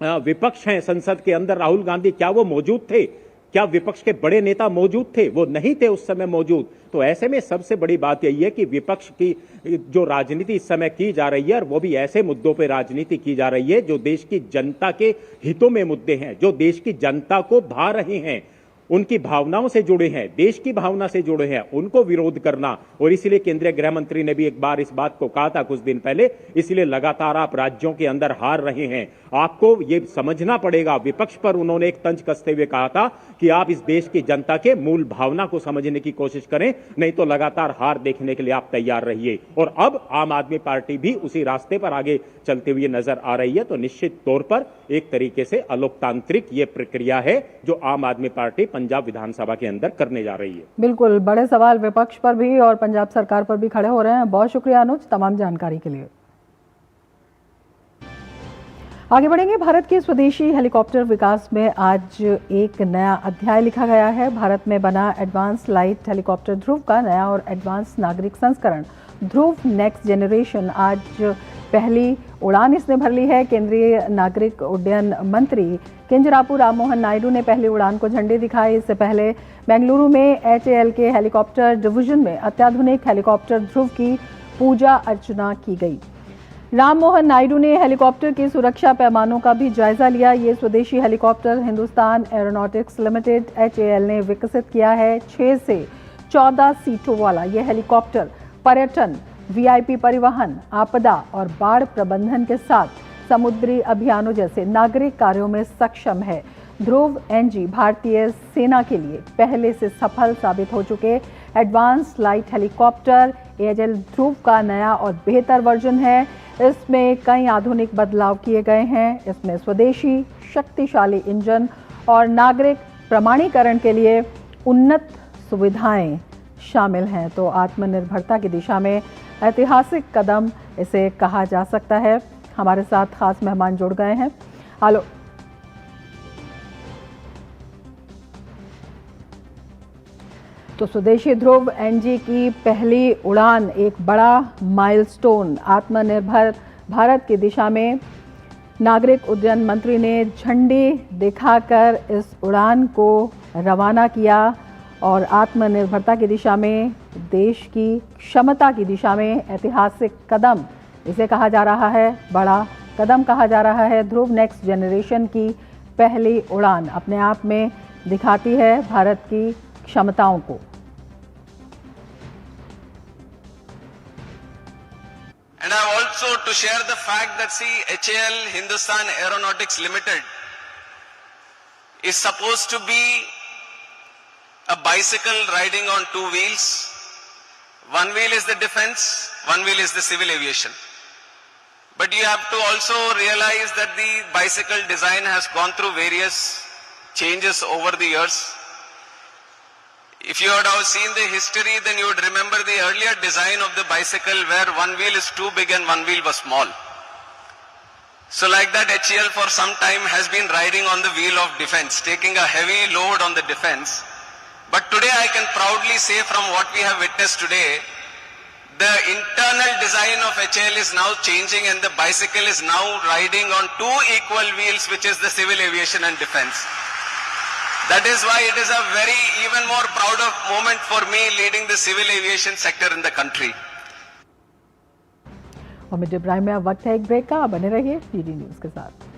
विपक्ष हैं संसद के अंदर, राहुल गांधी, क्या वो मौजूद थे? क्या विपक्ष के बड़े नेता मौजूद थे? वो नहीं थे उस समय मौजूद। तो ऐसे में सबसे बड़ी बात यही है कि विपक्ष की जो राजनीति इस समय की जा रही है, और वो भी ऐसे मुद्दों पे राजनीति की जा रही है जो देश की जनता के हितों में मुद्दे हैं, जो देश की जनता को भा रहे हैं, उनकी भावनाओं से जुड़े हैं, देश की भावना से जुड़े हैं, उनको विरोध करना। और इसीलिए केंद्रीय गृह मंत्री ने भी एक बार इस बात को कहा था कुछ दिन पहले, इसलिए लगातार आप राज्यों के अंदर हार रहे हैं। आपको ये समझना पड़ेगा। विपक्ष पर उन्होंने एक तंज कसते हुए कहा था कि आप इस देश की जनता के मूल भावना को समझने की कोशिश करें, नहीं तो लगातार हार देखने के लिए आप तैयार रहिए। और अब आम आदमी पार्टी भी उसी रास्ते पर आगे चलते हुए नजर आ रही है। तो निश्चित तौर पर एक तरीके से अलोकतांत्रिक ये प्रक्रिया है जो आम आदमी पार्टी पंजाब विधानसभा के अंदर करने जा रही है। बिल्कुल, बड़े सवाल विपक्ष पर भी और पंजाब सरकार पर भी खड़े हो रहे हैं। बहुत शुक्रिया अनुज तमाम जानकारी के लिए। आगे बढ़ेंगे। भारत के स्वदेशी हेलीकॉप्टर विकास में आज एक नया अध्याय लिखा गया है। भारत में बना एडवांस लाइट हेलीकॉप्टर ध्रुव का नया और एडवांस नागरिक संस्करण ध्रुव नेक्स्ट जनरेशन आज पहली उड़ान इसने भर ली है। केंद्रीय नागरिक उड्डयन मंत्री किंजरापू राममोहन नायडू ने पहली उड़ान को झंडी दिखाई। इससे पहले बेंगलुरु में HAL के हेलीकॉप्टर डिवीजन में अत्याधुनिक हेलीकॉप्टर ध्रुव की पूजा अर्चना की गई। राममोहन नायडू ने हेलीकॉप्टर की सुरक्षा पैमानों का भी जायजा लिया। ये स्वदेशी helicopter Hindustan aeronautics limited HAL ने विकसित किया है। 6 से 14 सीटों वाला यह हेलीकॉप्टर पर्यटन, वीआईपी परिवहन, आपदा और बाढ़ प्रबंधन के साथ समुद्री अभियानों जैसे नागरिक कार्यों में सक्षम है। ध्रुव एनजी भारतीय सेना के लिए पहले से सफल साबित हो चुके एडवांस लाइट हेलीकॉप्टर एएचएल ध्रुव का नया और बेहतर वर्जन है। इसमें कई आधुनिक बदलाव किए गए हैं। इसमें स्वदेशी शक्तिशाली इंजन और नागरिक प्रमाणीकरण के लिए उन्नत सुविधाएं शामिल हैं। तो आत्मनिर्भरता की दिशा में ऐतिहासिक कदम इसे कहा जा सकता है। हमारे साथ खास मेहमान जुड़ गए हैं। हेलो, तो स्वदेशी ध्रुव एनजी की पहली उड़ान एक बड़ा माइलस्टोन। आत्मनिर्भर भारत की दिशा में नागरिक उड्डयन मंत्री ने झंडी दिखाकर इस उड़ान को रवाना किया और आत्मनिर्भरता की दिशा में, देश की क्षमता की दिशा में ऐतिहासिक कदम इसे कहा जा रहा है, बड़ा कदम कहा जा रहा है। ध्रुव नेक्स्ट जनरेशन की पहली उड़ान अपने आप में दिखाती है भारत की क्षमताओं को। And I also to share the fact that HAL Hindustan Aeronautics Limited is supposed to be a bicycle riding on two wheels. One wheel is the defense, one wheel is the civil aviation. But you have to also realize that the bicycle design has gone through various changes over the years. If you had seen the history, then you would remember the earlier design of the bicycle where one wheel is too big and one wheel was small. So like that, HAL for some time has been riding on the wheel of defense, taking a heavy load on the defense. But today I can proudly say from what we have witnessed today, the internal design of HAL is now changing and the bicycle is now riding on two equal wheels, which is the civil aviation and defense. That is why it is a very even more proud of moment for me leading the civil aviation sector in the country. और mid prime में अब वक्त है एक break का। बने रहिए DD news के साथ।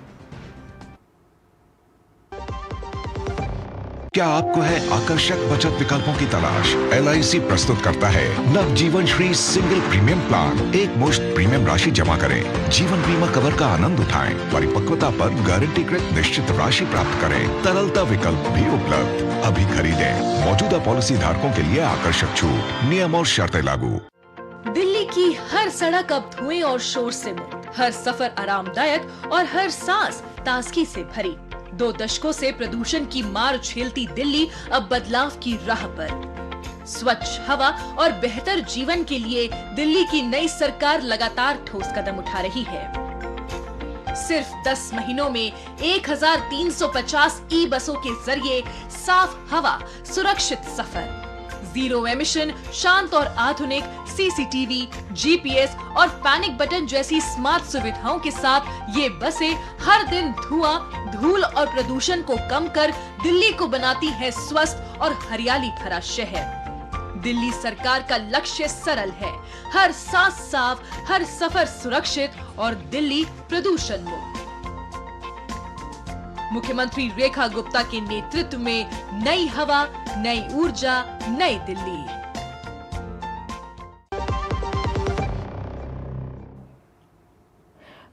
क्या आपको है आकर्षक बचत विकल्पों की तलाश? LIC प्रस्तुत करता है नवजीवन श्री सिंगल प्रीमियम प्लान। एक मुश्त प्रीमियम राशि जमा करें, जीवन बीमा कवर का आनंद उठाएं, परिपक्वता पर गारंटीकृत निश्चित राशि प्राप्त करें। तरलता विकल्प भी उपलब्ध। अभी खरीदें। मौजूदा पॉलिसी धारकों के लिए आकर्षक छूट, नियम और शर्तें लागू। दिल्ली की हर सड़क अब धुएं और शोर से मुक्त, हर सफर आरामदायक और हर सांस ताजगी से भरी। 2 दशकों से प्रदूषण की मार झेलती दिल्ली अब बदलाव की राह पर। स्वच्छ हवा और बेहतर जीवन के लिए दिल्ली की नई सरकार लगातार ठोस कदम उठा रही है। सिर्फ 10 महीनों में 1350 ई बसों के जरिए साफ हवा, सुरक्षित सफर, जीरो एमिशन, शांत और आधुनिक CCTV, GPS और पैनिक बटन जैसी स्मार्ट सुविधाओं के साथ ये बसें हर दिन धुआं, धूल और प्रदूषण को कम कर दिल्ली को बनाती है स्वस्थ और हरियाली भरा शहर। दिल्ली सरकार का लक्ष्य सरल है, हर सांस साफ, हर सफर सुरक्षित और दिल्ली प्रदूषण मुक्त। मुख्यमंत्री रेखा गुप्ता के नेतृत्व में नई हवा, नई ऊर्जा, नई दिल्ली।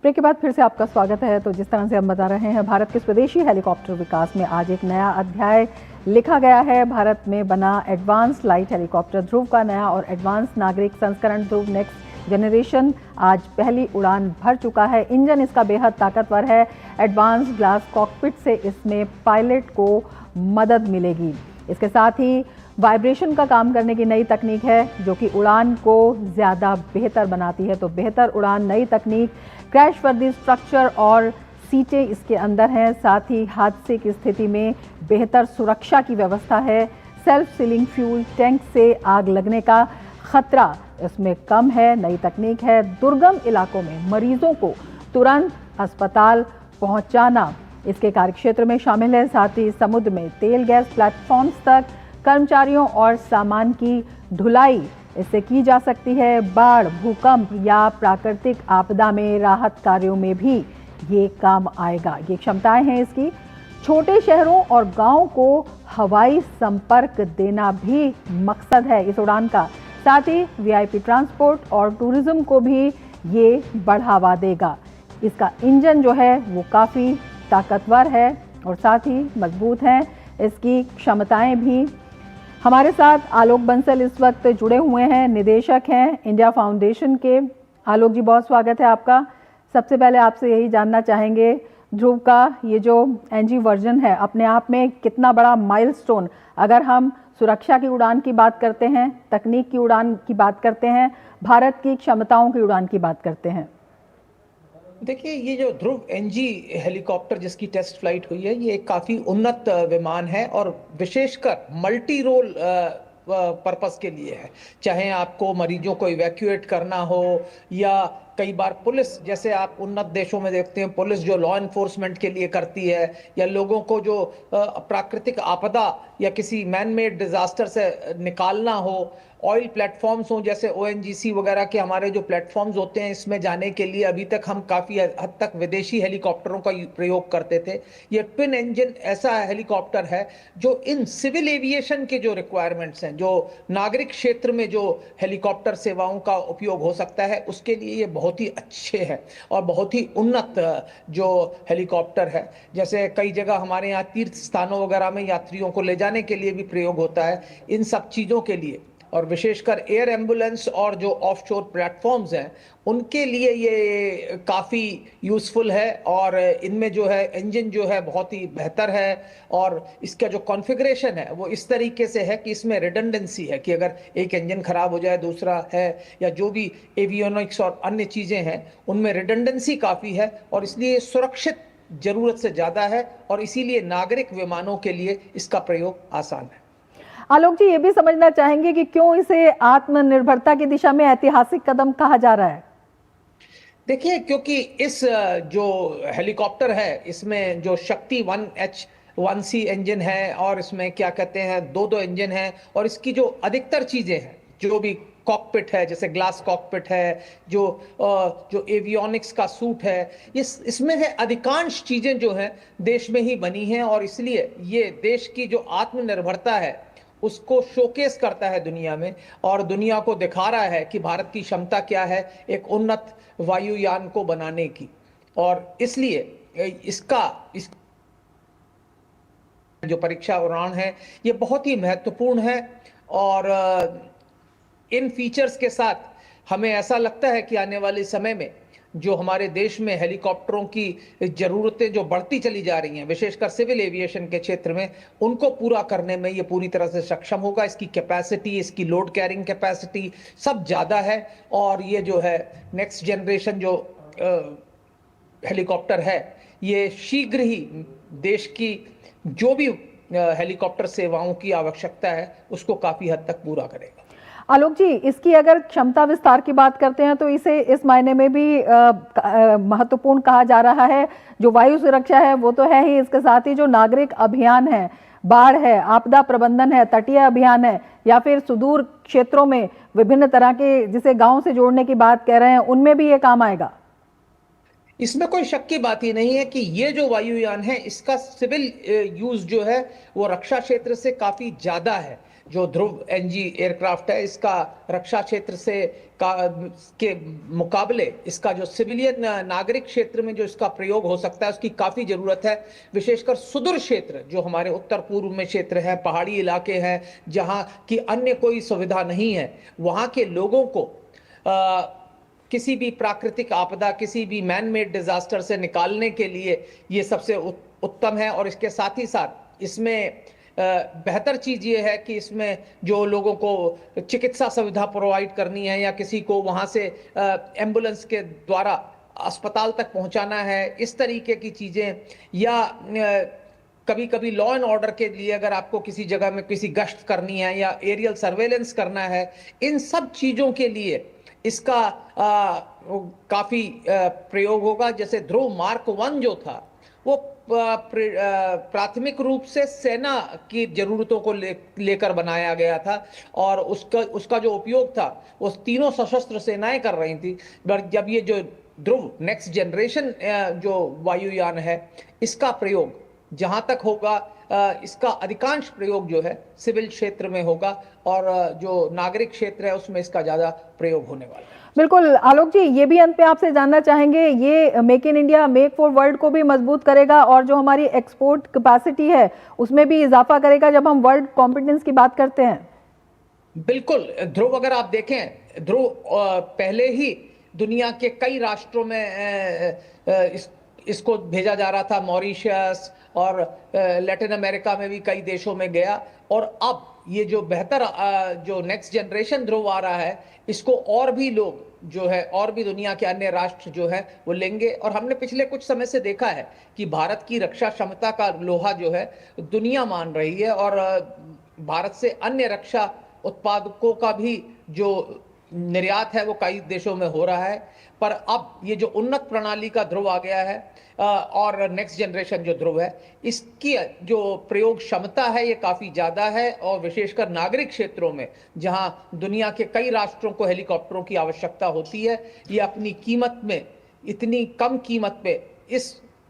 ब्रेक के बाद फिर से आपका स्वागत है। तो जिस तरह से हम बता रहे हैं, भारत के स्वदेशी हेलीकॉप्टर विकास में आज एक नया अध्याय लिखा गया है। भारत में बना एडवांस लाइट हेलीकॉप्टर ध्रुव का नया और एडवांस नागरिक संस्करण ध्रुव नेक्स्ट जनरेशन आज पहली उड़ान भर चुका है। इंजन इसका बेहद ताकतवर है। एडवांस ग्लास कॉकपिट से इसमें पायलट को मदद मिलेगी। इसके साथ ही वाइब्रेशन का काम करने की नई तकनीक है, जो कि उड़ान को ज़्यादा बेहतर बनाती है। तो बेहतर उड़ान, नई तकनीक, क्रैश वर्दी स्ट्रक्चर और सीटें इसके अंदर हैं। साथ ही हादसे की स्थिति में बेहतर सुरक्षा की व्यवस्था है। सेल्फ सीलिंग फ्यूल टैंक से आग लगने का खतरा इसमें कम है। नई तकनीक है। दुर्गम इलाकों में मरीजों को तुरंत अस्पताल पहुंचाना इसके कार्यक्षेत्र में शामिल है। साथ ही समुद्र में तेल गैस प्लेटफॉर्म्स तक कर्मचारियों और सामान की ढुलाई इससे की जा सकती है। बाढ़, भूकंप या प्राकृतिक आपदा में राहत कार्यों में भी ये काम आएगा। ये क्षमताएं हैं इसकी। छोटे शहरों और गांवों को हवाई संपर्क देना भी मकसद है इस उड़ान का। साथ ही वीआईपी ट्रांसपोर्ट और टूरिज्म को भी ये बढ़ावा देगा। इसका इंजन जो है वो काफ़ी ताकतवर है और साथ ही मजबूत है, इसकी क्षमताएं भी। हमारे साथ आलोक बंसल इस वक्त जुड़े हुए हैं, निदेशक हैं इंडिया फाउंडेशन के। आलोक जी, बहुत स्वागत है आपका। सबसे पहले आपसे यही जानना चाहेंगे, ध्रुव का ये जो एनजी वर्जन है अपने आप में कितना बड़ा माइलस्टोन, अगर हम सुरक्षा की उड़ान की बात करते हैं, तकनीक की उड़ान की बात करते हैं, भारत की क्षमताओं की उड़ान की बात करते हैं। देखिए, ये जो ध्रुव एनजी हेलीकॉप्टर जिसकी टेस्ट फ्लाइट हुई है, ये एक काफी उन्नत विमान है और विशेषकर मल्टी रोल पर्पस के लिए है। चाहे आपको मरीजों को इवैक्यूएट करना हो या कई बार पुलिस, जैसे आप उन्नत देशों में देखते हैं पुलिस जो लॉ एनफोर्समेंट के लिए करती है, या लोगों को जो प्राकृतिक आपदा या किसी मैन मेड डिजास्टर से निकालना हो, ऑयल प्लेटफॉर्म्स हों जैसे ओएनजीसी वगैरह के हमारे जो प्लेटफॉर्म्स होते हैं, इसमें जाने के लिए अभी तक हम काफ़ी हद तक विदेशी हेलीकॉप्टरों का प्रयोग करते थे। ये ट्विन इंजन ऐसा हेलीकॉप्टर है जो इन सिविल एविएशन के जो रिक्वायरमेंट्स हैं, जो नागरिक क्षेत्र में जो हेलीकॉप्टर सेवाओं का उपयोग हो सकता है, उसके लिए ये बहुत ही अच्छे हैं और बहुत ही उन्नत जो हेलीकॉप्टर है। जैसे कई जगह हमारे यहाँ तीर्थ स्थानों वगैरह में यात्रियों को ले जाने के लिए भी प्रयोग होता है। इन सब चीज़ों के लिए और विशेषकर एयर एम्बुलेंस और जो ऑफशोर प्लेटफॉर्म्स हैं उनके लिए ये काफ़ी यूज़फुल है। और इनमें जो है इंजन जो है बहुत ही बेहतर है और इसका जो कॉन्फ़िगरेशन है वो इस तरीके से है कि इसमें रिडंडेंसी है कि अगर एक इंजन खराब हो जाए दूसरा है, या जो भी एवियोनिक्स और अन्य चीज़ें हैं उनमें रिडंडेंसी काफ़ी है और इसलिए सुरक्षित ज़रूरत से ज़्यादा है और इसीलिए नागरिक विमानों के लिए इसका प्रयोग आसान है। आलोक जी, ये भी समझना चाहेंगे कि क्यों इसे आत्मनिर्भरता की दिशा में ऐतिहासिक कदम कहा जा रहा है? देखिए, क्योंकि इस जो हेलीकॉप्टर है इसमें जो शक्ति 1H1C इंजन है और इसमें क्या कहते हैं दो इंजन हैं और इसकी जो अधिकतर चीजें हैं, जो भी कॉकपिट है जैसे ग्लास कॉकपिट है, जो एवियोनिक्स का सूट है, इसमें से अधिकांश चीजें जो हैं देश में ही बनी हैं और इसलिए ये देश की जो आत्मनिर्भरता है उसको शोकेस करता है दुनिया में और दुनिया को दिखा रहा है कि भारत की क्षमता क्या है एक उन्नत वायुयान को बनाने की। और इसलिए इस जो परीक्षा उड़ान है ये बहुत ही महत्वपूर्ण है और इन फीचर्स के साथ हमें ऐसा लगता है कि आने वाले समय में जो हमारे देश में हेलीकॉप्टरों की ज़रूरतें जो बढ़ती चली जा रही हैं, विशेषकर सिविल एविएशन के क्षेत्र में, उनको पूरा करने में ये पूरी तरह से सक्षम होगा। इसकी कैपेसिटी, इसकी लोड कैरिंग कैपेसिटी सब ज़्यादा है और ये जो है नेक्स्ट जनरेशन जो हेलीकॉप्टर है ये शीघ्र ही देश की जो भी हेलीकॉप्टर सेवाओं की आवश्यकता है उसको काफ़ी हद तक पूरा करेगा। आलोक जी, इसकी अगर क्षमता विस्तार की बात करते हैं तो इसे इस मायने में भी महत्वपूर्ण कहा जा रहा है। जो वायु सुरक्षा है वो तो है ही, इसके साथ ही जो नागरिक अभियान है, बाढ़ है, आपदा प्रबंधन है, तटीय अभियान है या फिर सुदूर क्षेत्रों में विभिन्न तरह के जिसे गांव से जोड़ने की बात कह रहे हैं, उनमें भी ये काम आएगा। इसमें कोई शक की बात ही नहीं है कि ये जो वायुयान है इसका सिविल यूज जो है वो रक्षा क्षेत्र से काफी ज्यादा है। जो ध्रुव एनजी एयरक्राफ्ट है इसका रक्षा क्षेत्र से के मुकाबले इसका जो सिविलियन नागरिक क्षेत्र में जो इसका प्रयोग हो सकता है उसकी काफ़ी ज़रूरत है। विशेषकर सुदूर क्षेत्र जो हमारे उत्तर पूर्व में क्षेत्र है, पहाड़ी इलाके हैं जहाँ की अन्य कोई सुविधा नहीं है, वहाँ के लोगों को किसी भी प्राकृतिक आपदा, किसी भी मैन मेड डिजास्टर से निकालने के लिए ये सबसे उत्तम है। और इसके साथ ही साथ इसमें बेहतर चीज़ ये है कि इसमें जो लोगों को चिकित्सा सुविधा प्रोवाइड करनी है या किसी को वहाँ से एम्बुलेंस के द्वारा अस्पताल तक पहुँचाना है, इस तरीके की चीज़ें, या कभी कभी लॉ एंड ऑर्डर के लिए अगर आपको किसी जगह में किसी गश्त करनी है या एरियल सर्वेलेंस करना है, इन सब चीज़ों के लिए इसका काफ़ी प्रयोग होगा। जैसे ध्रुव मार्क 1 जो था वो प्राथमिक रूप से सेना की जरूरतों को लेकर बनाया गया था और उसका जो उपयोग था वो तीनों सशस्त्र सेनाएं कर रही थी। जब ये जो ध्रुव नेक्स्ट जनरेशन जो वायुयान है इसका प्रयोग जहां तक होगा इसका अधिकांश प्रयोग जो है सिविल क्षेत्र में होगा और जो नागरिक क्षेत्र है उसमें इसका ज्यादा प्रयोग होने वाला है। बिल्कुल आलोक जी, ये भी अंत में आपसे जानना चाहेंगे, ये make in India make for world को भी मजबूत करेगा और जो हमारी एक्सपोर्ट कैपेसिटी है उसमें भी इजाफा करेगा जब हम वर्ल्ड कॉम्पिटिशन की बात करते हैं? बिल्कुल ध्रुव, अगर आप देखें ध्रुव, पहले ही दुनिया के कई राष्ट्रों में इसको भेजा जा रहा था, मॉरिशस और लैटिन अमेरिका में भी कई देशों में गया, और अब ये जो बेहतर जो नेक्स्ट जनरेशन ध्रुव आ रहा है इसको और भी लोग जो है और भी दुनिया के अन्य राष्ट्र जो है वो लेंगे। और हमने पिछले कुछ समय से देखा है कि भारत की रक्षा क्षमता का लोहा जो है दुनिया मान रही है और भारत से अन्य रक्षा उत्पादकों का भी जो निर्यात है वो कई देशों में हो रहा है। पर अब ये जो उन्नत प्रणाली का ध्रुव आ गया है और नेक्स्ट जनरेशन जो ध्रुव है, इसकी जो प्रयोग क्षमता है ये काफी ज्यादा है और विशेषकर नागरिक क्षेत्रों में जहां दुनिया के कई राष्ट्रों को हेलीकॉप्टरों की आवश्यकता होती है, ये अपनी कीमत में, इतनी कम कीमत पे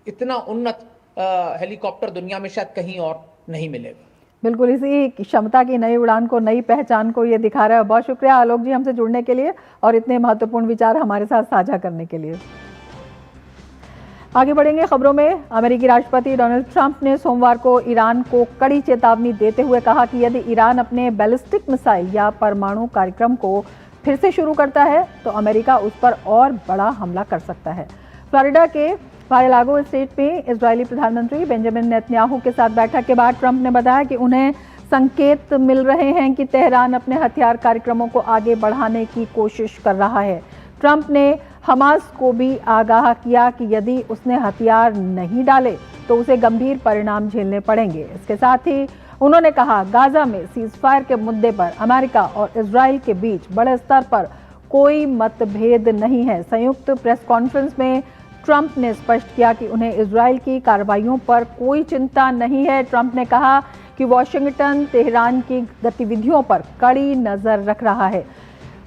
इतना उन्नत हेलीकॉप्टर दुनिया में शायद कहीं और नहीं मिलेगा। बिल्कुल, इसी क्षमता की नई उड़ान को, नई पहचान को ये दिखा रहा है। बहुत शुक्रिया आलोक जी हमसे जुड़ने के लिए और इतने महत्वपूर्ण विचार हमारे साथ साझा करने के लिए। आगे बढ़ेंगे खबरों में। अमेरिकी राष्ट्रपति डोनाल्ड ट्रंप ने सोमवार को ईरान को कड़ी चेतावनी देते हुए कहा कि यदि ईरान अपने बैलिस्टिक मिसाइल या परमाणु कार्यक्रम को फिर से शुरू करता है तो अमेरिका उस पर और बड़ा हमला कर सकता है। फ्लोरिडा के मार-ए-लागो स्टेट में इजरायली प्रधानमंत्री बेंजामिन नेतन्याहू के साथ बैठक के बाद ट्रंप ने बताया कि उन्हें संकेत मिल रहे हैं कि तेहरान अपने हथियार कार्यक्रमों को आगे बढ़ाने की कोशिश कर रहा है। ट्रंप ने हमास को भी आगाह किया कि यदि उसने हथियार नहीं डाले तो उसे गंभीर परिणाम झेलने पड़ेंगे। इसके साथ ही उन्होंने कहा, गाजा में सीजफायर के मुद्दे पर अमेरिका और इजराइल के बीच बड़े स्तर पर कोई मतभेद नहीं है। संयुक्त प्रेस कॉन्फ्रेंस में ट्रंप ने स्पष्ट किया कि उन्हें इजराइल की कार्रवाइयों पर कोई चिंता नहीं है। ट्रंप ने कहा कि वॉशिंगटन तेहरान की गतिविधियों पर कड़ी नजर रख रहा है।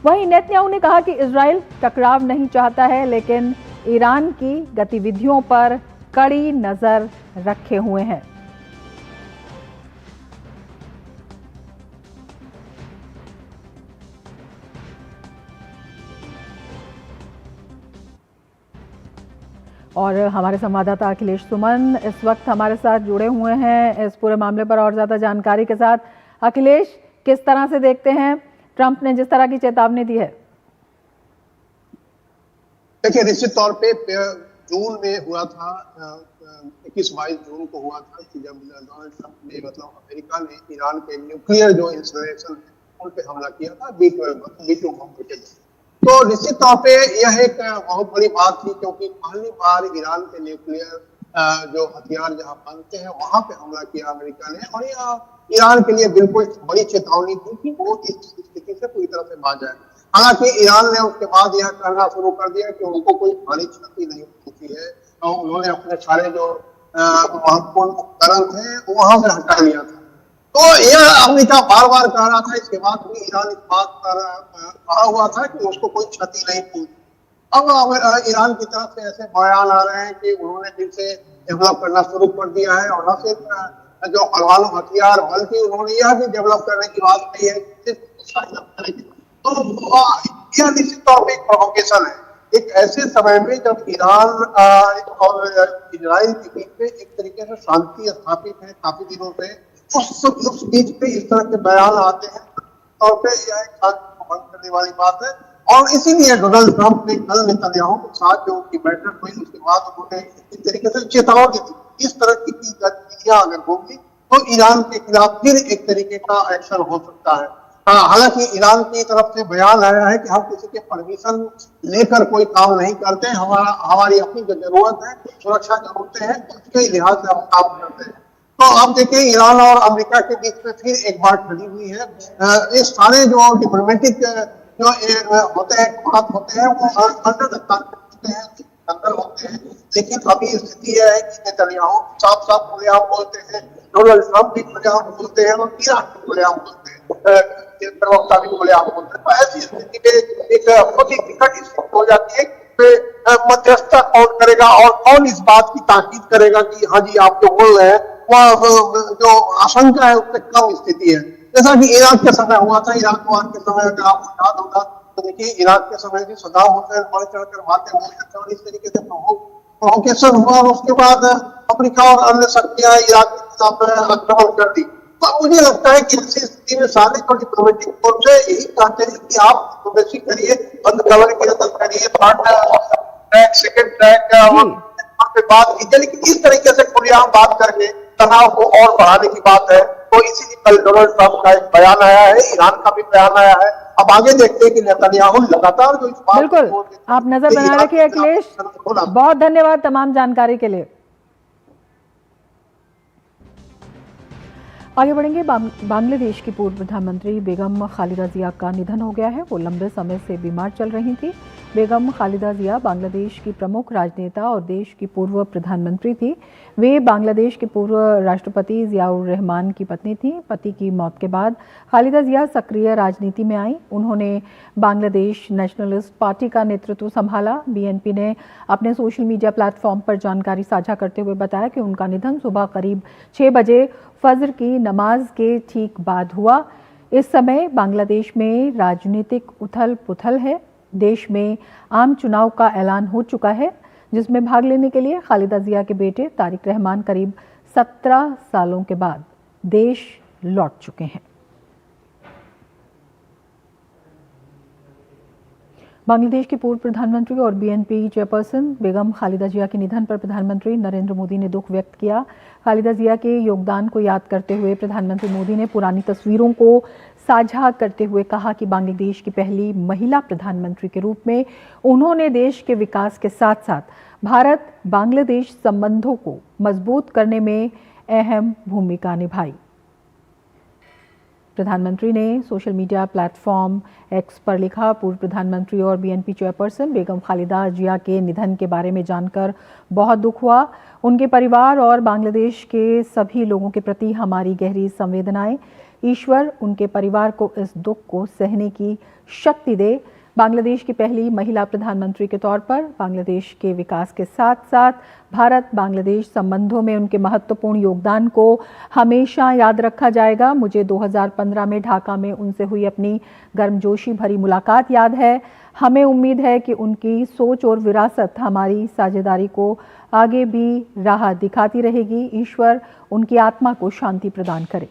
वहीं नेतन्याहू ने कहा कि इजराइल टकराव नहीं चाहता है लेकिन ईरान की गतिविधियों पर कड़ी नजर रखे हुए हैं। और हमारे संवाददाता अखिलेश सुमन इस वक्त हमारे साथ जुड़े हुए हैं इस पूरे मामले पर और ज्यादा जानकारी के साथ। अखिलेश, किस तरह से देखते हैं ट्रंप ने जिस तरह की चेतावनी दी है? देखिए, निश्चित तौर पे जून में हुआ था, 21-22 जून को हुआ था कि जब डोनाल्ड ट्रंप ने, मतलब अमेरिका ने ईरान के न्यूक्लियर जो इंस्टॉलेशन है उन पे हमला किया था, B-2 बम के। तो निश्चित तौर पे यह एक बहुत बड़ी बात थी क्योंकि पहली बार ईरान के न्यूक्लियर जो हथियार जहां बनते हैं वहां पे हमला किया अमेरिका ने, और यह ईरान के लिए बिल्कुल बड़ी चेतावनी थी कि वो इस स्थिति से पूरी तरह से बाज जाए। हालांकि ईरान ने उसके बाद यह कहना शुरू कर दिया कि उनको कोई भारी क्षति नहीं पहुंची है और उन्होंने अपने सारे जो महत्वपूर्ण उपकरण थे वहां से हटा लिया था। तो यह अमेरिका बार बार कह रहा था, इसके बाद भी ईरान इस बात पर कहा हुआ था कि उसको कोई क्षति नहीं पहुंची। अब ईरान की तरफ से ऐसे बयान आ रहे हैं कि उन्होंने फिर से डेवलप करना शुरू कर दिया है और न सिर्फ जो परमाणु हथियार बल्कि उन्होंने यह भी डेवलप करने की बात कही है। तो यह निश्चित तौर पर एक प्रोवोकेशन है एक ऐसे समय में जब ईरान और इजराइल के बीच में एक तरीके से शांति स्थापित है काफी दिनों से, उस बीच पे इस तरह के बयान आते हैं और फिर यह एक शांति को भंग करने वाली बात है। और इसीलिए डोनाल्ड ट्रंप ने कल नेतन्याहू के साथ जो उनकी बैठक हुई उसके बाद उन्होंने इस तरीके से चेतावनी दी, इस तरह की गतिविधियां अगर होगी तो ईरान के खिलाफ फिर एक तरीके का एक्शन हो सकता है। हालांकि ईरान की तरफ से बयान आया है कि हम किसी के परमिशन लेकर कोई काम नहीं करते, हमारी अपनी जो जरूरत है, सुरक्षा जरूरतें हैं, उसके लिहाज से हम काम करते हैं। तो अब देखिए, ईरान और अमेरिका के बीच में फिर एक बात खड़ी हुई है। ये सारे जो डिप्लोमेटिक जो होते हैं, बात होते हैं, वो अंदर होते हैं, लेकिन अभी स्थिति यह है कि नेतन्याहू साफ साफ खुलेआम बोलते हैं, डोनाल्ड ट्रंप भी खुलेआम बोलते हैं और ईरान भी खुलेआम बोलते हैं, प्रवक्ता भी खुलेआम बोलते हैं। तो ऐसी स्थिति में एक बहुत ही विकट स्थिति हो जाती है। मध्यस्थता कौन करेगा और कौन इस बात की ताकीद करेगा कि हाँ जी आप जो बोल रहे हैं वह जो आशंका है उससे कम स्थिति है। जैसा कि इराक के समय हुआ था, इराक वार के समय अगर आपको याद होगा तो देखिए इराक के समय भी सद्दाम हुसैन बढ़ चढ़कर बातें बोले और इस तरीके से प्रोवोकेशन हुआ और उसके बाद अफ्रीका और अन्य शक्तियां इराक के खिलाफ आक्रमण कर दी। तो मुझे लगता है कि इस स्थिति में सारे को डिप्लोमेटिक तौर से यही कहते हैं कि आप डिप्लोमेसी करिए, बंद कमरे के अंदर करिए, ट्रैक सेकंड ट्रैक पे बात कीजिए, लेकिन इस तरीके से खुलेआम बात करके तनाव को और बढ़ाने की बात है। तो इसीलिए कल डोनाल्ड ट्रंप का एक बयान आया है, ईरान का भी बयान आया है। अब आगे देखते हैं कि नेतन्याहू लगातार जो इस बात बिल्कुल आप नजर बना रखिए अखिलेश, बहुत धन्यवाद तमाम जानकारी के लिए। आगे बढ़ेंगे। बांग्लादेश की पूर्व प्रधानमंत्री बेगम खालिदा जिया का निधन हो गया है। वो लंबे समय से बीमार चल रही थी। बेगम खालिदा जिया बांग्लादेश की प्रमुख राजनेता और देश की पूर्व प्रधानमंत्री थी। वे बांग्लादेश के पूर्व राष्ट्रपति जियाउर रहमान की पत्नी थी। पति की मौत के बाद खालिदा जिया सक्रिय राजनीति में आई। उन्होंने बांग्लादेश नेशनलिस्ट पार्टी का नेतृत्व संभाला। बीएनपी ने अपने सोशल मीडिया प्लेटफॉर्म पर जानकारी साझा करते हुए बताया कि उनका निधन सुबह करीब 6 बजे फजर की नमाज के ठीक बाद हुआ। इस समय बांग्लादेश में राजनीतिक उथल पुथल है। देश में आम चुनाव का ऐलान हो चुका है, जिसमें भाग लेने के लिए खालिदा जिया के बेटे तारिक रहमान करीब 17 सालों के बाद देश लौट चुके हैं। बांग्लादेश की पूर्व प्रधानमंत्री और बीएनपी चेयरपर्सन बेगम खालिदा जिया के निधन पर प्रधानमंत्री नरेंद्र मोदी ने दुख व्यक्त किया। खालिदा जिया के योगदान को याद करते हुए प्रधानमंत्री मोदी ने पुरानी तस्वीरों को साझा करते हुए कहा कि बांग्लादेश की पहली महिला प्रधानमंत्री के रूप में उन्होंने देश के विकास के साथ साथ भारत बांग्लादेश संबंधों को मजबूत करने में अहम भूमिका निभाई। प्रधानमंत्री ने सोशल मीडिया प्लेटफॉर्म एक्स पर लिखा, पूर्व प्रधानमंत्री और बीएनपी चेयरपर्सन बेगम खालिदा जिया के निधन के बारे में जानकर बहुत दुख हुआ। उनके परिवार और बांग्लादेश के सभी लोगों के प्रति हमारी गहरी संवेदनाएं। ईश्वर उनके परिवार को इस दुख को सहने की शक्ति दे। बांग्लादेश की पहली महिला प्रधानमंत्री के तौर पर बांग्लादेश के विकास के साथ साथ भारत बांग्लादेश संबंधों में उनके महत्वपूर्ण योगदान को हमेशा याद रखा जाएगा। मुझे 2015 में ढाका में उनसे हुई अपनी गर्मजोशी भरी मुलाकात याद है। हमें उम्मीद है कि उनकी सोच और विरासत हमारी साझेदारी को आगे भी राह दिखाती रहेगी। ईश्वर उनकी आत्मा को शांति प्रदान करे।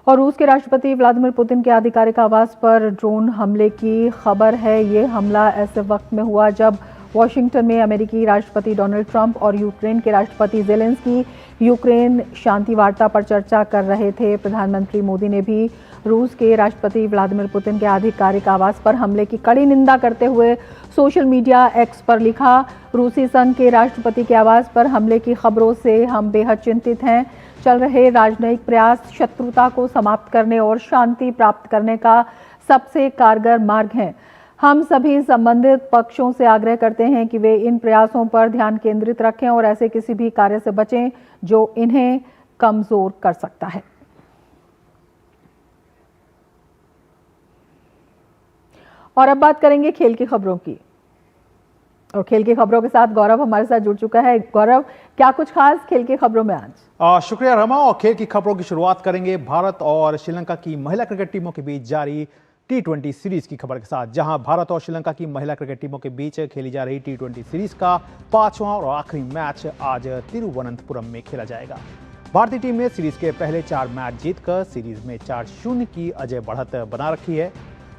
और रूस के राष्ट्रपति व्लादिमीर पुतिन के आधिकारिक आवास पर ड्रोन हमले की खबर है। ये हमला ऐसे वक्त में हुआ जब वॉशिंगटन में अमेरिकी राष्ट्रपति डोनाल्ड ट्रंप और यूक्रेन के राष्ट्रपति ज़ेलेंस्की यूक्रेन शांति वार्ता पर चर्चा कर रहे थे। प्रधानमंत्री मोदी ने भी रूस के राष्ट्रपति व्लादिमीर पुतिन के आधिकारिक आवास पर हमले की कड़ी निंदा करते हुए सोशल मीडिया एक्स पर लिखा, रूसी संघ के राष्ट्रपति के आवास पर हमले की खबरों से हम बेहद चिंतित हैं। चल रहे राजनयिक प्रयास शत्रुता को समाप्त करने और शांति प्राप्त करने का सबसे कारगर मार्ग है। हम सभी संबंधित पक्षों से आग्रह करते हैं कि वे इन प्रयासों पर ध्यान केंद्रित रखें और ऐसे किसी भी कार्य से बचें जो इन्हें कमजोर कर सकता है। और अब बात करेंगे खेल की खबरों की, और खेल की खबरों के साथ गौरव हमारे साथ जुड़ चुका है। गौरव, क्या कुछ खास खेल की खबरों में आज? शुक्रिया रमा। और खेल की खबरों की शुरुआत करेंगे भारत और श्रीलंका की महिला क्रिकेट टीमों के बीच जारी T20 सीरीज की खबर के साथ, जहां भारत और श्रीलंका की महिला क्रिकेट टीमों के बीच खेली जा रही T20 सीरीज का 5वां और आखिरी मैच आज तिरुवनंतपुरम में खेला जाएगा। भारतीय टीम ने सीरीज के पहले 4 मैच जीतकर सीरीज में 4-0 की अजय बढ़त बना रखी है।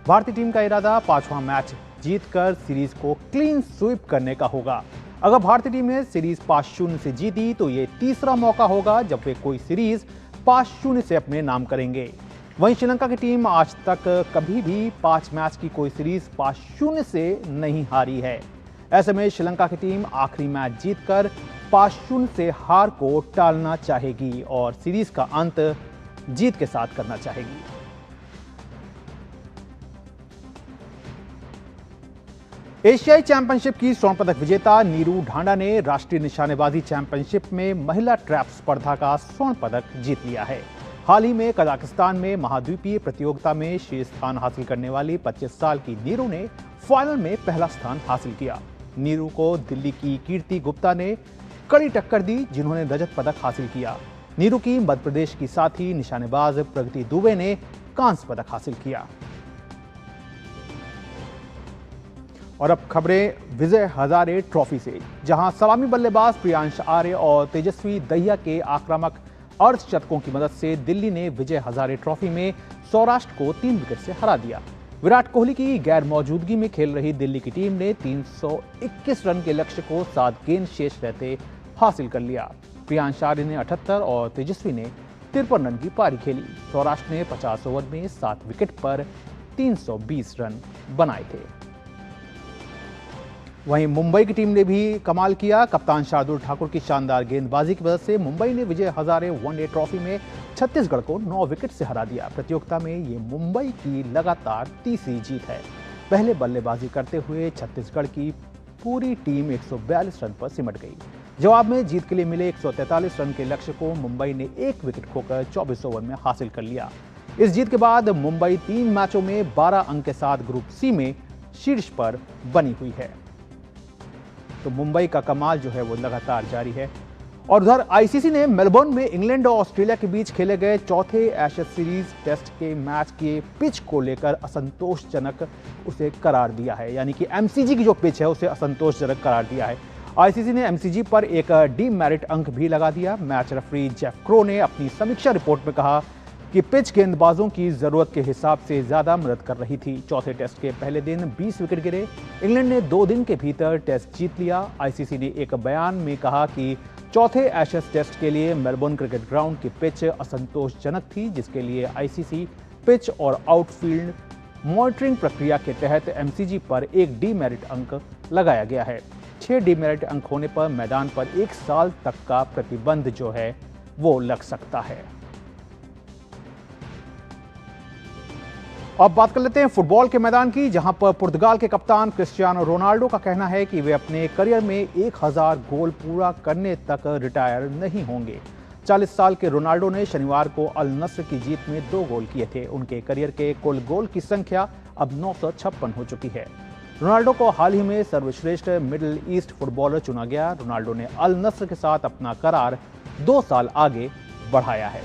भारतीय टीम का इरादा 5वां मैच जीतकर सीरीज को क्लीन स्वीप करने का होगा। अगर भारतीय टीम ने सीरीज 5-0 से जीती तो ये तीसरा मौका होगा जब वे कोई सीरीज 5-0 से अपने नाम करेंगे। वहीं श्रीलंका की टीम आज तक कभी भी 5 मैच की कोई सीरीज 5-0 से नहीं हारी है। ऐसे में श्रीलंका की टीम आखिरी मैच जीतकर 5-0 से हार को टालना चाहेगी और सीरीज का अंत जीत के साथ करना चाहेगी। एशियाई चैंपियनशिप की स्वर्ण पदक विजेता नीरू ढांडा ने राष्ट्रीय निशानेबाजी चैंपियनशिप में महिला ट्रैप स्पर्धा का स्वर्ण पदक जीत लिया है। हाल ही में कजाकिस्तान में महाद्वीपीय प्रतियोगिता में शीर्ष स्थान हासिल करने वाली 25 साल की नीरू ने फाइनल में पहला स्थान हासिल किया। नीरू को दिल्ली की कीर्ति गुप्ता ने कड़ी टक्कर दी, जिन्होंने रजत पदक हासिल किया। नीरू की मध्य प्रदेश की साथी निशानेबाज प्रगति दुबे ने कांस्य पदक हासिल किया। और अब खबरें विजय हजारे ट्रॉफी से, जहां सलामी बल्लेबाज प्रियांश आर्य और तेजस्वी दहिया के आक्रामक अर्धशतकों की मदद से दिल्ली ने विजय हजारे ट्रॉफी में सौराष्ट्र को 3 विकेट से हरा दिया। विराट कोहली की गैर मौजूदगी में खेल रही दिल्ली की टीम ने 321 रन के लक्ष्य को 7 गेंद शेष रहते हासिल कर लिया। प्रियांश आर्य ने 78 और तेजस्वी ने 53 रन की पारी खेली। सौराष्ट्र ने 50 ओवर में 7 विकेट पर 320 रन बनाए थे। वहीं मुंबई की टीम ने भी कमाल किया। कप्तान शार्दुल ठाकुर की शानदार गेंदबाजी की वजह से मुंबई ने विजय हजारे वनडे ट्रॉफी में छत्तीसगढ़ को 9 विकेट से हरा दिया। प्रतियोगिता में ये मुंबई की लगातार तीसरी जीत है। पहले बल्लेबाजी करते हुए छत्तीसगढ़ की पूरी टीम 142 रन पर सिमट गई। जवाब में जीत के लिए मिले 143 रन के लक्ष्य को मुंबई ने 1 विकेट खोकर 24 ओवर में हासिल कर लिया। इस जीत के बाद मुंबई 3 मैचों में 12 अंक के साथ ग्रुप सी में शीर्ष पर बनी हुई है। तो मुंबई का कमाल जो है वो लगातार जारी है। और उधर आईसीसी ने मेलबर्न में इंग्लैंड और ऑस्ट्रेलिया के बीच खेले गए चौथे एशेज सीरीज टेस्ट के मैच के पिच को लेकर असंतोषजनक उसे करार दिया है। यानी कि एमसीजी की जो पिच है उसे असंतोषजनक करार दिया है। आईसीसी ने एमसीजी पर एक डीमेरिट अंक भी लगा दिया। मैच रेफरी जेफ क्रो ने अपनी समीक्षा रिपोर्ट में कहा कि पिच गेंदबाजों की जरूरत के हिसाब से ज्यादा मदद कर रही थी। चौथे टेस्ट के पहले दिन 20 विकेट गिरे। इंग्लैंड ने 2 दिन के भीतर टेस्ट जीत लिया। आईसीसी ने एक बयान में कहा कि चौथे एशेज टेस्ट के लिए मेलबर्न क्रिकेट ग्राउंड की पिच असंतोषजनक थी, जिसके लिए आईसीसी पिच और आउटफील्ड मॉनिटरिंग प्रक्रिया के तहत एमसीजी पर एक डीमेरिट अंक लगाया गया है। 6 डीमेरिट अंक होने पर मैदान पर 1 साल तक का प्रतिबंध जो है वो लग सकता है। अब बात कर लेते हैं फुटबॉल के मैदान की, जहां पर पुर्तगाल के कप्तान क्रिस्टियानो रोनाल्डो का कहना है कि वे अपने करियर में 1000 गोल पूरा करने तक रिटायर नहीं होंगे। 40 साल के रोनाल्डो ने शनिवार को अल नस्र की जीत में 2 गोल किए थे। उनके करियर के कुल गोल की संख्या अब 956 हो चुकी है। रोनाल्डो को हाल ही में सर्वश्रेष्ठ मिडिल ईस्ट फुटबॉलर चुना गया। रोनाल्डो ने अल नस्र के साथ अपना करार 2 साल आगे बढ़ाया है।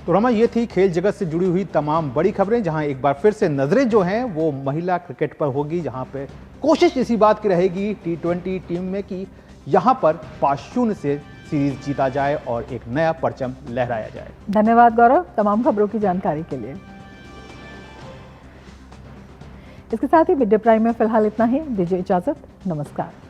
तो रमा, ये थी खेल जगत से जुड़ी हुई तमाम बड़ी खबरें, जहां एक बार फिर से नजरें जो हैं वो महिला क्रिकेट पर होगी, जहां पे कोशिश इसी बात की रहेगी T20 टीम में कि यहां पर 5-0 से सीरीज जीता जाए और एक नया परचम लहराया जाए। धन्यवाद गौरव तमाम खबरों की जानकारी के लिए। इसके साथ ही मिड डे प्राइम में फिलहाल इतना ही। दीजिए इजाजत, नमस्कार।